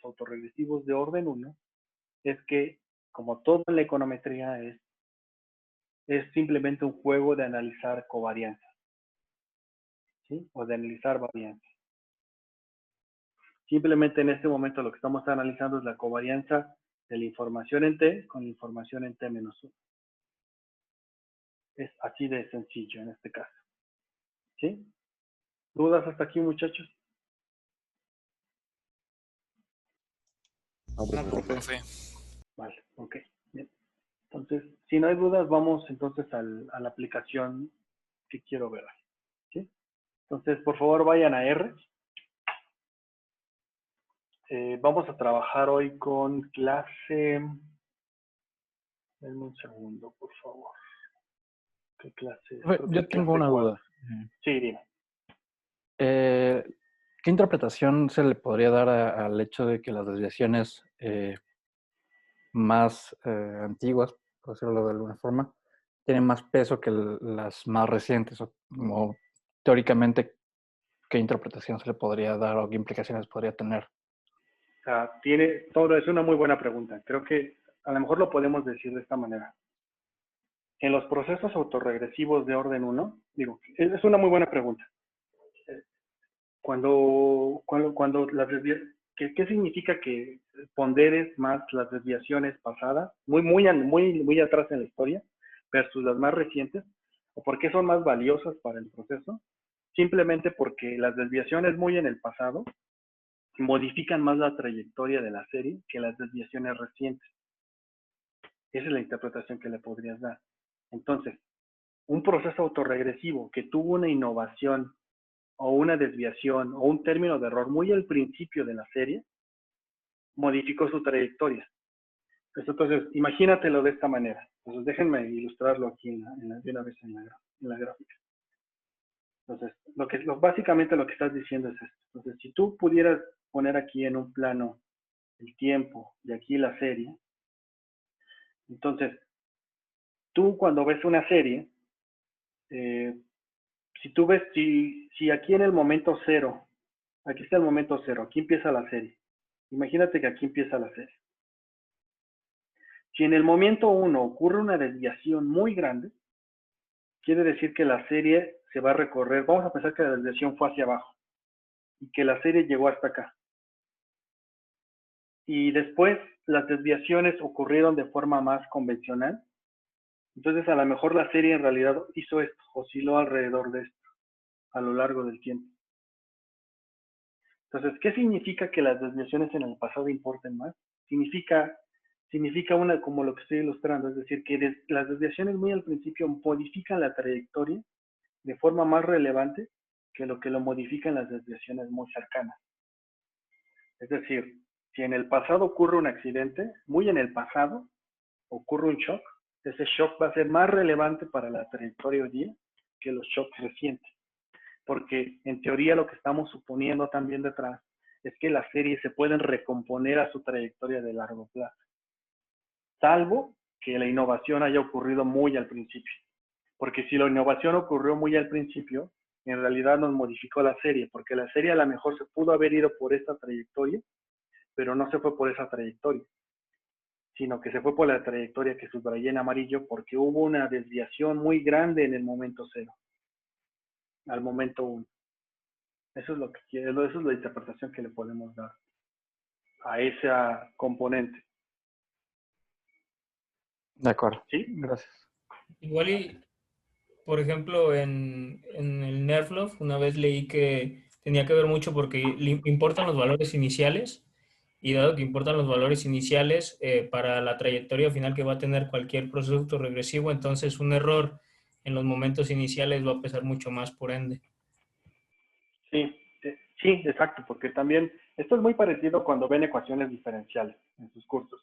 autorregresivos de orden 1, es que, como todo en la econometría, es simplemente un juego de analizar covarianzas, ¿sí? O de analizar varianzas. Simplemente en este momento lo que estamos analizando es la covarianza de la información en T con la información en T menos 1. Es así de sencillo en este caso, ¿sí? ¿Dudas hasta aquí, muchachos? No, No, profe. profe. Vale, ok. Bien. Entonces, si no hay dudas, vamos entonces a la aplicación que quiero ver. ¿Sí? Entonces, por favor, vayan a R. Vamos a trabajar hoy con clase... Denme un segundo, por favor. ¿Qué clase? Creo que Yo es tengo clase una 4. duda. Sí, dime. ¿Qué interpretación se le podría dar al hecho de que las desviaciones más antiguas, por decirlo de alguna forma, tienen más peso que las más recientes? O teóricamente, ¿qué interpretación se le podría dar o qué implicaciones podría tener? O sea, todo es una muy buena pregunta. Creo que a lo mejor lo podemos decir de esta manera. En los procesos autorregresivos de orden 1, digo, es una muy buena pregunta. Cuando las ¿qué significa que ponderes más las desviaciones pasadas, muy atrás en la historia, versus las más recientes? ¿O por qué son más valiosas para el proceso? Simplemente porque las desviaciones muy en el pasado modifican más la trayectoria de la serie que las desviaciones recientes. Esa es la interpretación que le podrías dar. Entonces, un proceso autorregresivo que tuvo una innovación o una desviación o un término de error muy al principio de la serie, modificó su trayectoria. Entonces, imagínatelo de esta manera. Entonces, déjenme ilustrarlo aquí de una vez en la gráfica. Entonces, básicamente lo que estás diciendo es esto. Entonces, si tú pudieras poner aquí en un plano el tiempo y aquí la serie, entonces, tú cuando ves una serie, si aquí en el momento cero, aquí está el momento cero, aquí empieza la serie. Imagínate que aquí empieza la serie. Si en el momento 1 ocurre una desviación muy grande, quiere decir que la serie se va a recorrer, vamos a pensar que la desviación fue hacia abajo y que la serie llegó hasta acá. Y después las desviaciones ocurrieron de forma más convencional. Entonces a lo mejor la serie en realidad hizo esto, osciló alrededor de esto a lo largo del tiempo. Entonces, ¿qué significa que las desviaciones en el pasado importen más? Significa como lo que estoy ilustrando, es decir, que las desviaciones muy al principio modifican la trayectoria de forma más relevante que lo modifican las desviaciones muy cercanas. Es decir, si en el pasado ocurre un accidente, muy en el pasado ocurre un shock, ese shock va a ser más relevante para la trayectoria hoy día que los shocks recientes. Porque en teoría lo que estamos suponiendo también detrás es que las series se pueden recomponer a su trayectoria de largo plazo, salvo que la innovación haya ocurrido muy al principio. Porque si la innovación ocurrió muy al principio, en realidad nos modificó la serie, porque la serie a lo mejor se pudo haber ido por esta trayectoria, pero no se fue por esa trayectoria, sino que se fue por la trayectoria que subrayé en amarillo, porque hubo una desviación muy grande en el momento cero, al momento 1. Eso es la interpretación que le podemos dar a esa componente. De acuerdo. ¿Sí? Gracias. Igual y, por ejemplo, en el Nerflof una vez leí que tenía que ver mucho porque importan los valores iniciales, y dado que importan los valores iniciales para la trayectoria final que va a tener cualquier proceso autorregresivo, entonces un error en los momentos iniciales va a pesar mucho más por ende. Sí, exacto, porque también esto es muy parecido cuando ven ecuaciones diferenciales en sus cursos.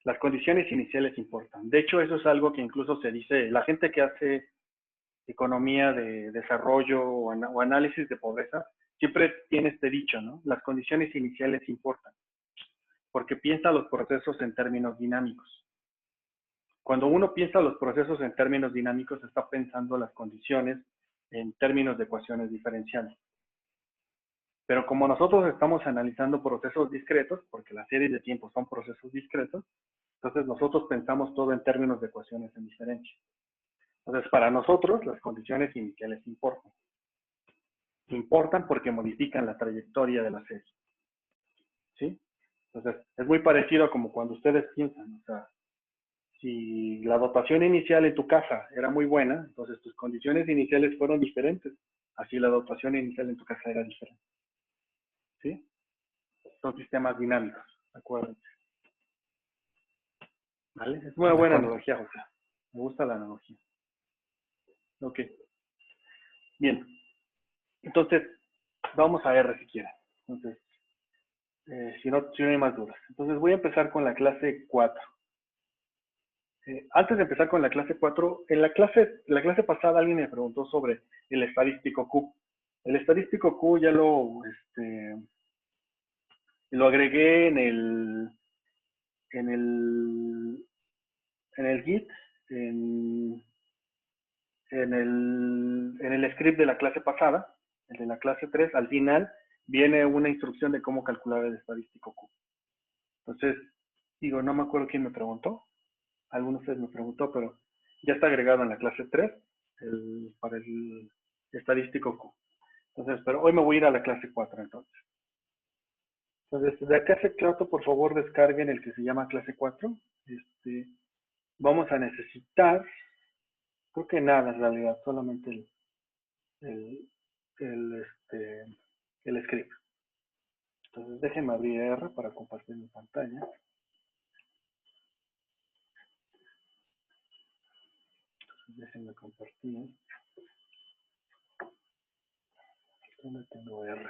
Las condiciones iniciales importan. De hecho, eso es algo que incluso se dice, la gente que hace economía de desarrollo o análisis de pobreza, siempre tiene este dicho, ¿no? Las condiciones iniciales importan, porque piensa los procesos en términos dinámicos. Cuando uno piensa los procesos en términos dinámicos, está pensando las condiciones en términos de ecuaciones diferenciales. Pero como nosotros estamos analizando procesos discretos, porque las series de tiempo son procesos discretos, entonces nosotros pensamos todo en términos de ecuaciones en diferencia. Entonces, para nosotros, las condiciones iniciales importan. Importan porque modifican la trayectoria de la serie. ¿Sí? Entonces, es muy parecido como cuando ustedes piensan, o sea, si la dotación inicial en tu casa era muy buena, entonces tus condiciones iniciales fueron diferentes Así la dotación inicial en tu casa era diferente. ¿Sí? Son sistemas dinámicos, acuérdense. ¿Vale? Es una buena analogía, José. Me gusta la analogía. Ok. Bien. Entonces, vamos a R si quieren. Entonces, si no hay más dudas. Entonces, voy a empezar con la clase 4. Antes de empezar con la clase 4, en la clase pasada alguien me preguntó sobre el estadístico Q. El estadístico Q ya lo agregué en el Git, en el script de la clase pasada, el de la clase 3, al final viene una instrucción de cómo calcular el estadístico Q. Entonces, digo, no me acuerdo quién me preguntó. Algunos de ustedes me preguntó, pero ya está agregado en la clase 3 para el estadístico Q. Entonces, pero hoy me voy a ir a la clase 4 entonces. Entonces, de la clase 4, por favor, descarguen el que se llama clase 4. Vamos a necesitar, creo que nada en realidad, solamente el script. Entonces, déjenme abrir R para compartir mi pantalla. Déjenme compartir. ¿Dónde tengo R?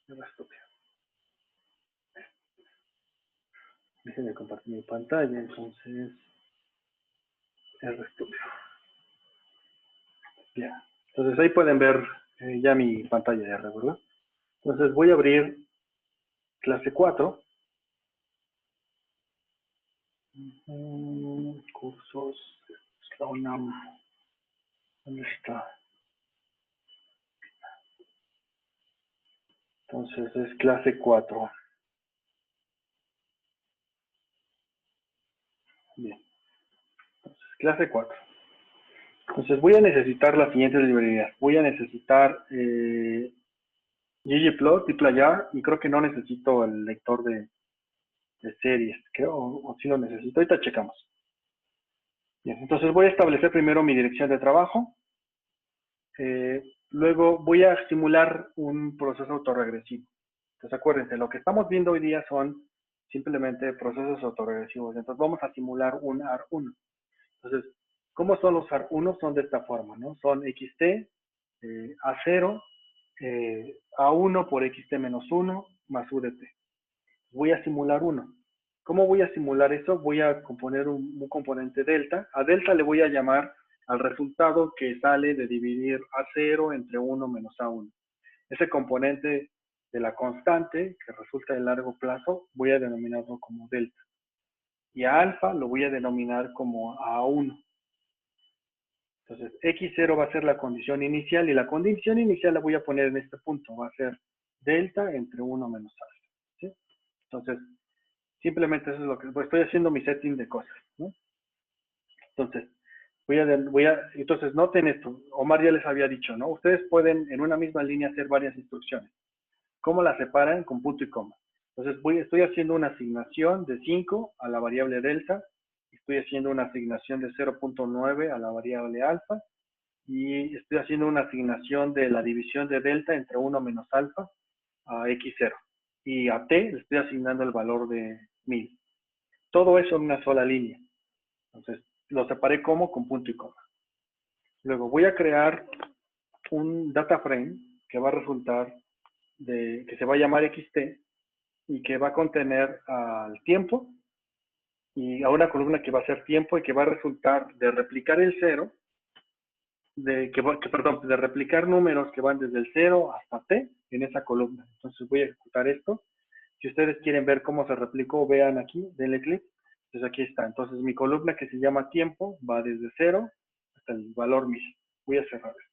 R estúpido. Déjenme compartir mi pantalla, entonces. R estúpido. Ya. Entonces ahí pueden ver ya mi pantalla de R, ¿verdad? Entonces voy a abrir clase 4. Cursos. ¿Dónde está? Entonces es clase 4. Bien. Entonces, clase 4. Entonces voy a necesitar las siguientes librerías. Voy a necesitar ggplot, dplyr, y creo que no necesito el lector de series, creo, o si lo necesito. Ahorita checamos. Bien, entonces voy a establecer primero mi dirección de trabajo. Luego voy a simular un proceso autorregresivo. Entonces acuérdense, lo que estamos viendo hoy día son simplemente procesos autorregresivos. Entonces vamos a simular un AR1. Entonces, ¿cómo son los AR1? Son de esta forma, ¿no? Son XT, A0, A1 por XT menos 1 más UDT. Voy a simular uno. ¿Cómo voy a simular eso? Voy a componer un componente delta. A delta le voy a llamar al resultado que sale de dividir A0 entre 1 menos A1. Ese componente de la constante, que resulta de largo plazo, voy a denominarlo como delta. Y a alfa lo voy a denominar como A1. Entonces, X0 va a ser la condición inicial, y la condición inicial la voy a poner en este punto. Va a ser delta entre 1 menos alfa. ¿Sí? Entonces, simplemente eso es lo que estoy haciendo, mi setting de cosas, ¿no? Entonces, entonces noten esto. Omar ya les había dicho, ¿no? Ustedes pueden en una misma línea hacer varias instrucciones. ¿Cómo las separan? Con punto y coma. Entonces, estoy haciendo una asignación de 5 a la variable delta. Estoy haciendo una asignación de 0.9 a la variable alfa. Y estoy haciendo una asignación de la división de delta entre 1 menos alfa a x0. Y a t le estoy asignando el valor de 1000. Todo eso en una sola línea. Entonces, lo separé como con punto y coma. Luego voy a crear un data frame que va a resultar que se va a llamar XT y que va a contener al tiempo y a una columna que va a ser tiempo y que va a resultar de replicar el 0, de replicar números que van desde el 0 hasta t en esa columna. Entonces voy a ejecutar esto. Si ustedes quieren ver cómo se replicó, vean aquí, denle clic. Entonces aquí está. Entonces mi columna que se llama tiempo va desde 0 hasta el valor 1000. Voy a cerrar esto.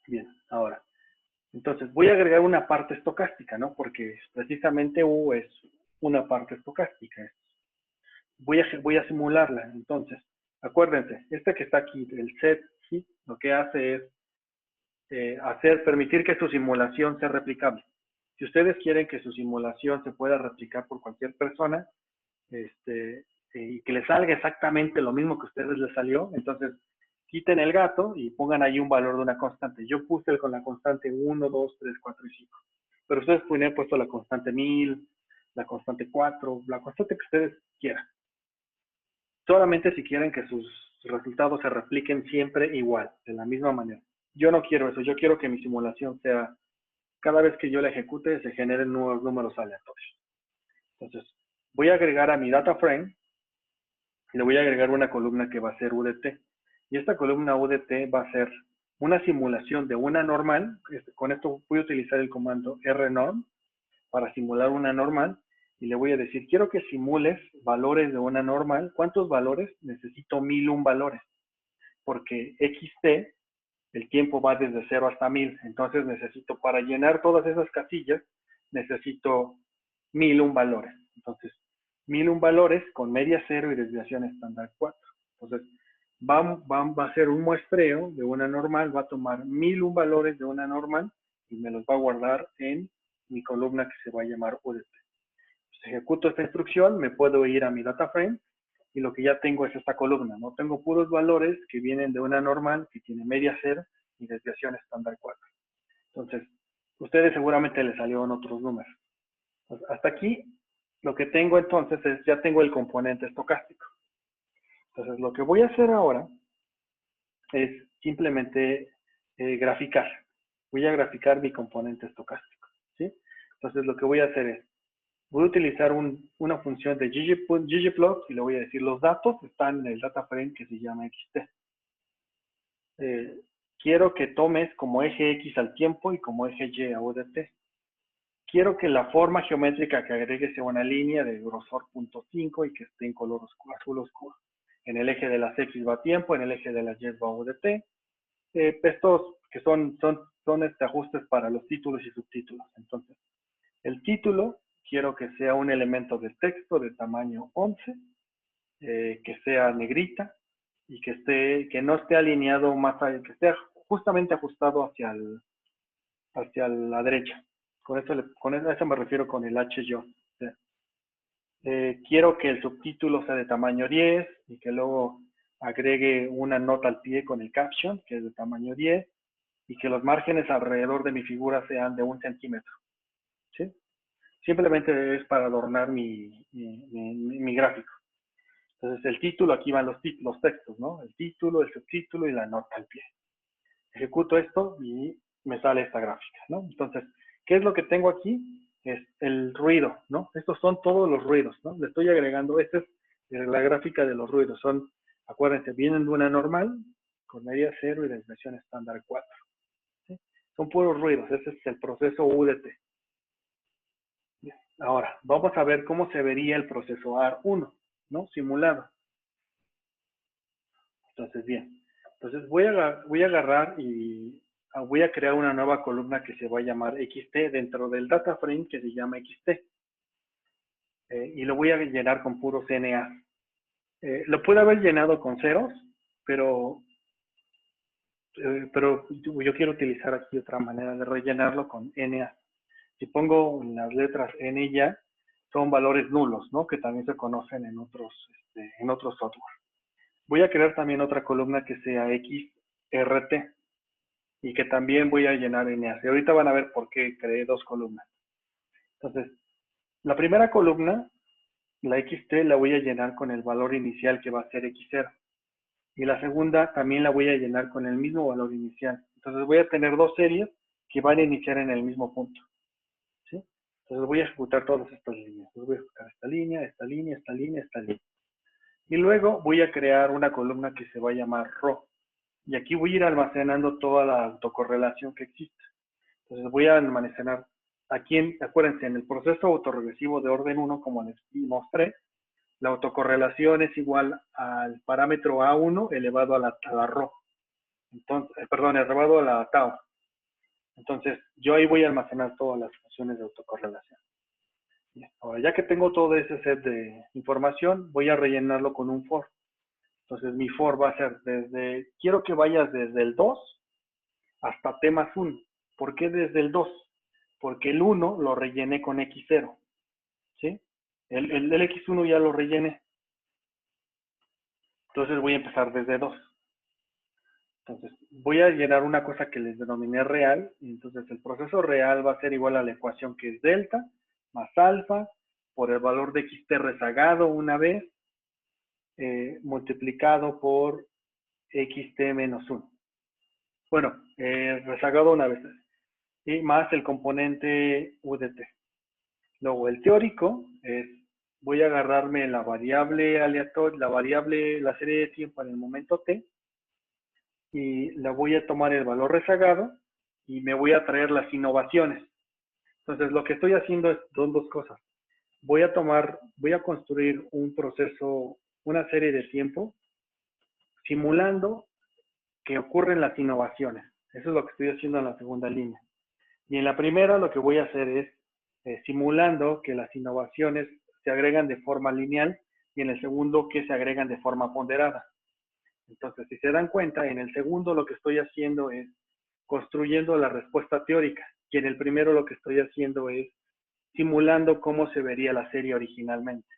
Bien, ahora. Entonces voy a agregar una parte estocástica, ¿no? Porque precisamente U es una parte estocástica. Voy a simularla. Entonces, acuérdense, este que está aquí, el set, ¿sí? Lo que hace es permitir que su simulación sea replicable. Si ustedes quieren que su simulación se pueda replicar por cualquier persona, y que les salga exactamente lo mismo que a ustedes les salió, entonces quiten el gato y pongan ahí un valor de una constante. Yo puse con la constante 1, 2, 3, 4 y 5. Pero ustedes pueden haber puesto la constante 1000, la constante 4, la constante que ustedes quieran. Solamente si quieren que sus resultados se repliquen siempre igual, de la misma manera. Yo no quiero eso, yo quiero que mi simulación sea, cada vez que yo la ejecute, se generen nuevos números aleatorios. Entonces, voy a agregar a mi data frame, y le voy a agregar una columna que va a ser UDT. Y esta columna UDT va a ser una simulación de una normal. Con esto voy a utilizar el comando rnorm para simular una normal. Y le voy a decir, quiero que simules valores de una normal. ¿Cuántos valores? Necesito 1001 valores. Porque XT, el tiempo va desde 0 hasta 1000. Entonces necesito, para llenar todas esas casillas, necesito 1001 valores. Entonces, 1001 valores con media 0 y desviación estándar 4. Entonces, va a ser un muestreo de una normal, va a tomar 1001 valores de una normal y me los va a guardar en mi columna que se va a llamar UDT. Si ejecuto esta instrucción, me puedo ir a mi data frame y lo que ya tengo es esta columna, ¿no? Tengo puros valores que vienen de una normal que tiene media 0 y desviación estándar 4. Entonces, ustedes seguramente les salieron otros números. Pues hasta aquí, lo que tengo entonces es, ya tengo el componente estocástico. Entonces, lo que voy a hacer ahora es simplemente graficar. Voy a graficar mi componente estocástico, ¿sí? Entonces, lo que voy a hacer es, voy a utilizar una función de ggplot y le voy a decir, los datos están en el data frame que se llama xt. Quiero que tomes como eje X al tiempo y como eje Y a UDT. Quiero que la forma geométrica que agregue sea una línea de grosor 0.5 y que esté en color oscuro, azul oscuro. En el eje de las X va a tiempo, en el eje de las Y va a UDT. Estos que son ajustes para los títulos y subtítulos. Entonces, el título quiero que sea un elemento de texto de tamaño 11, que sea negrita y que no esté alineado más allá, que esté justamente ajustado hacia la derecha. Con eso me refiero con el HYO. Quiero que el subtítulo sea de tamaño 10 y que luego agregue una nota al pie con el caption, que es de tamaño 10, y que los márgenes alrededor de mi figura sean de 1 centímetro. ¿Sí? Simplemente es para adornar mi gráfico. Entonces, el título, aquí van los textos, ¿no? El título, el subtítulo y la nota al pie. Ejecuto esto y me sale esta gráfica, ¿no? Entonces, ¿qué es lo que tengo aquí? Es el ruido, ¿no? Estos son todos los ruidos, ¿no? Le estoy agregando, esta es la gráfica de los ruidos. Son, acuérdense, vienen de una normal con media 0 y desviación estándar 4. ¿Sí? Son puros ruidos, ese es el proceso UDT. Ahora, vamos a ver cómo se vería el proceso AR1, ¿no? Simulado. Entonces, bien. Entonces, voy a agarrar y voy a crear una nueva columna que se va a llamar XT dentro del data frame que se llama XT. Y lo voy a llenar con puros NA. Lo puedo haber llenado con ceros, pero yo quiero utilizar aquí otra manera de rellenarlo con NA. Si pongo las letras N y A, son valores nulos, ¿no? Que también se conocen en otros software. Voy a crear también otra columna que sea XRT y que también voy a llenar NA. Y ahorita van a ver por qué creé dos columnas. Entonces, la primera columna, la XT, la voy a llenar con el valor inicial que va a ser X0. Y la segunda también la voy a llenar con el mismo valor inicial. Entonces voy a tener dos series que van a iniciar en el mismo punto. ¿Sí? Entonces voy a ejecutar todas estas líneas. Voy a ejecutar esta línea, esta línea, esta línea, esta línea. Y luego voy a crear una columna que se va a llamar row. Y aquí voy a ir almacenando toda la autocorrelación que existe. Entonces voy a almacenar aquí, acuérdense, en el proceso autorregresivo de orden 1, como les mostré, la autocorrelación es igual al parámetro A1 elevado a la row. Entonces, elevado a la tau. Entonces, yo ahí voy a almacenar todas las funciones de autocorrelación. Bien. Ahora, ya que tengo todo ese set de información, voy a rellenarlo con un for. Entonces, mi for va a ser quiero que vayas desde el 2 hasta t más 1. ¿Por qué desde el 2? Porque el 1 lo rellené con x0. ¿Sí? El x1 ya lo rellené. Entonces voy a empezar desde 2. Entonces voy a llenar una cosa que les denominé real. Y entonces el proceso real va a ser igual a la ecuación que es delta más alfa por el valor de xt rezagado una vez multiplicado por xt menos 1. Bueno, rezagado una vez. Y más el componente udt. Luego el teórico es, voy a agarrarme la variable aleatoria, la serie de tiempo en el momento t, y la voy a tomar el valor rezagado y me voy a traer las innovaciones. Entonces lo que estoy haciendo son dos cosas. Voy a construir un proceso, una serie de tiempo, simulando que ocurren las innovaciones. Eso es lo que estoy haciendo en la segunda línea. Y en la primera lo que voy a hacer es simulando que las innovaciones se agregan de forma lineal y en el segundo que se agregan de forma ponderada. Entonces, si se dan cuenta, en el segundo lo que estoy haciendo es construyendo la respuesta teórica y en el primero lo que estoy haciendo es simulando cómo se vería la serie originalmente.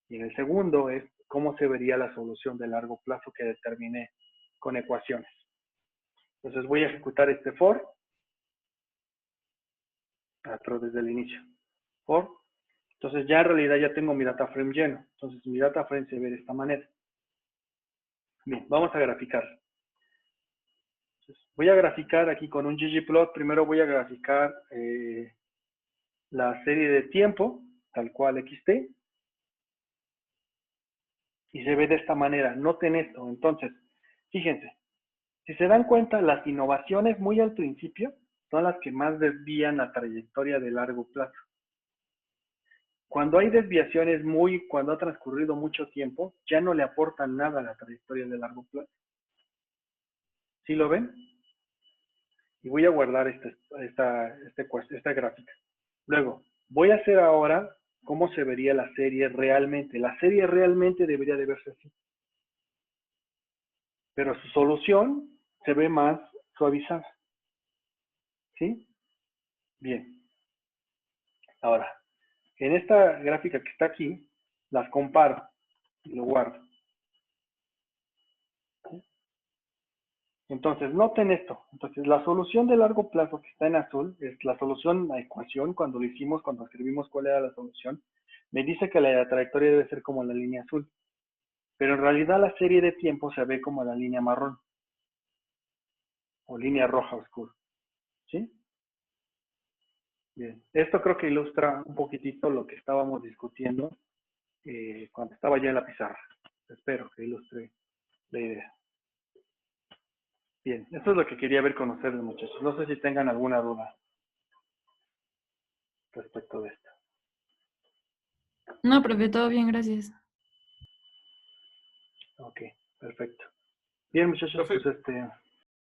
Y en el segundo es cómo se vería la solución de largo plazo que determiné con ecuaciones. Entonces voy a ejecutar este for, desde el inicio. For. Entonces ya en realidad ya tengo mi data frame lleno. Entonces mi data frame se ve de esta manera. Bien, vamos a graficar. Entonces, voy a graficar aquí con un ggplot. Primero voy a graficar la serie de tiempo, tal cual xt. Y se ve de esta manera. Noten esto. Entonces, fíjense. Si se dan cuenta, las innovaciones muy al principio son las que más desvían la trayectoria de largo plazo. Cuando hay desviaciones cuando ha transcurrido mucho tiempo, ya no le aportan nada a la trayectoria de largo plazo. ¿Sí lo ven? Y voy a guardar esta gráfica. Luego, voy a hacer ahora cómo se vería la serie realmente. La serie realmente debería de verse así. Pero su solución se ve más suavizada. ¿Sí? Bien. Ahora, en esta gráfica que está aquí, las comparo y lo guardo. Entonces, noten esto. Entonces, la solución de largo plazo que está en azul es la solución, la ecuación, cuando lo hicimos, cuando escribimos cuál era la solución, me dice que la trayectoria debe ser como la línea azul. Pero en realidad la serie de tiempo se ve como la línea marrón. O línea roja oscura. ¿Sí? Bien. Esto creo que ilustra un poquitito lo que estábamos discutiendo cuando estaba ya en la pizarra. Espero que ilustre la idea. Bien, eso es lo que quería ver con ustedes, muchachos. No sé si tengan alguna duda respecto de esto. No, profe, todo bien, gracias. Ok, perfecto. Bien, muchachos, Profe. pues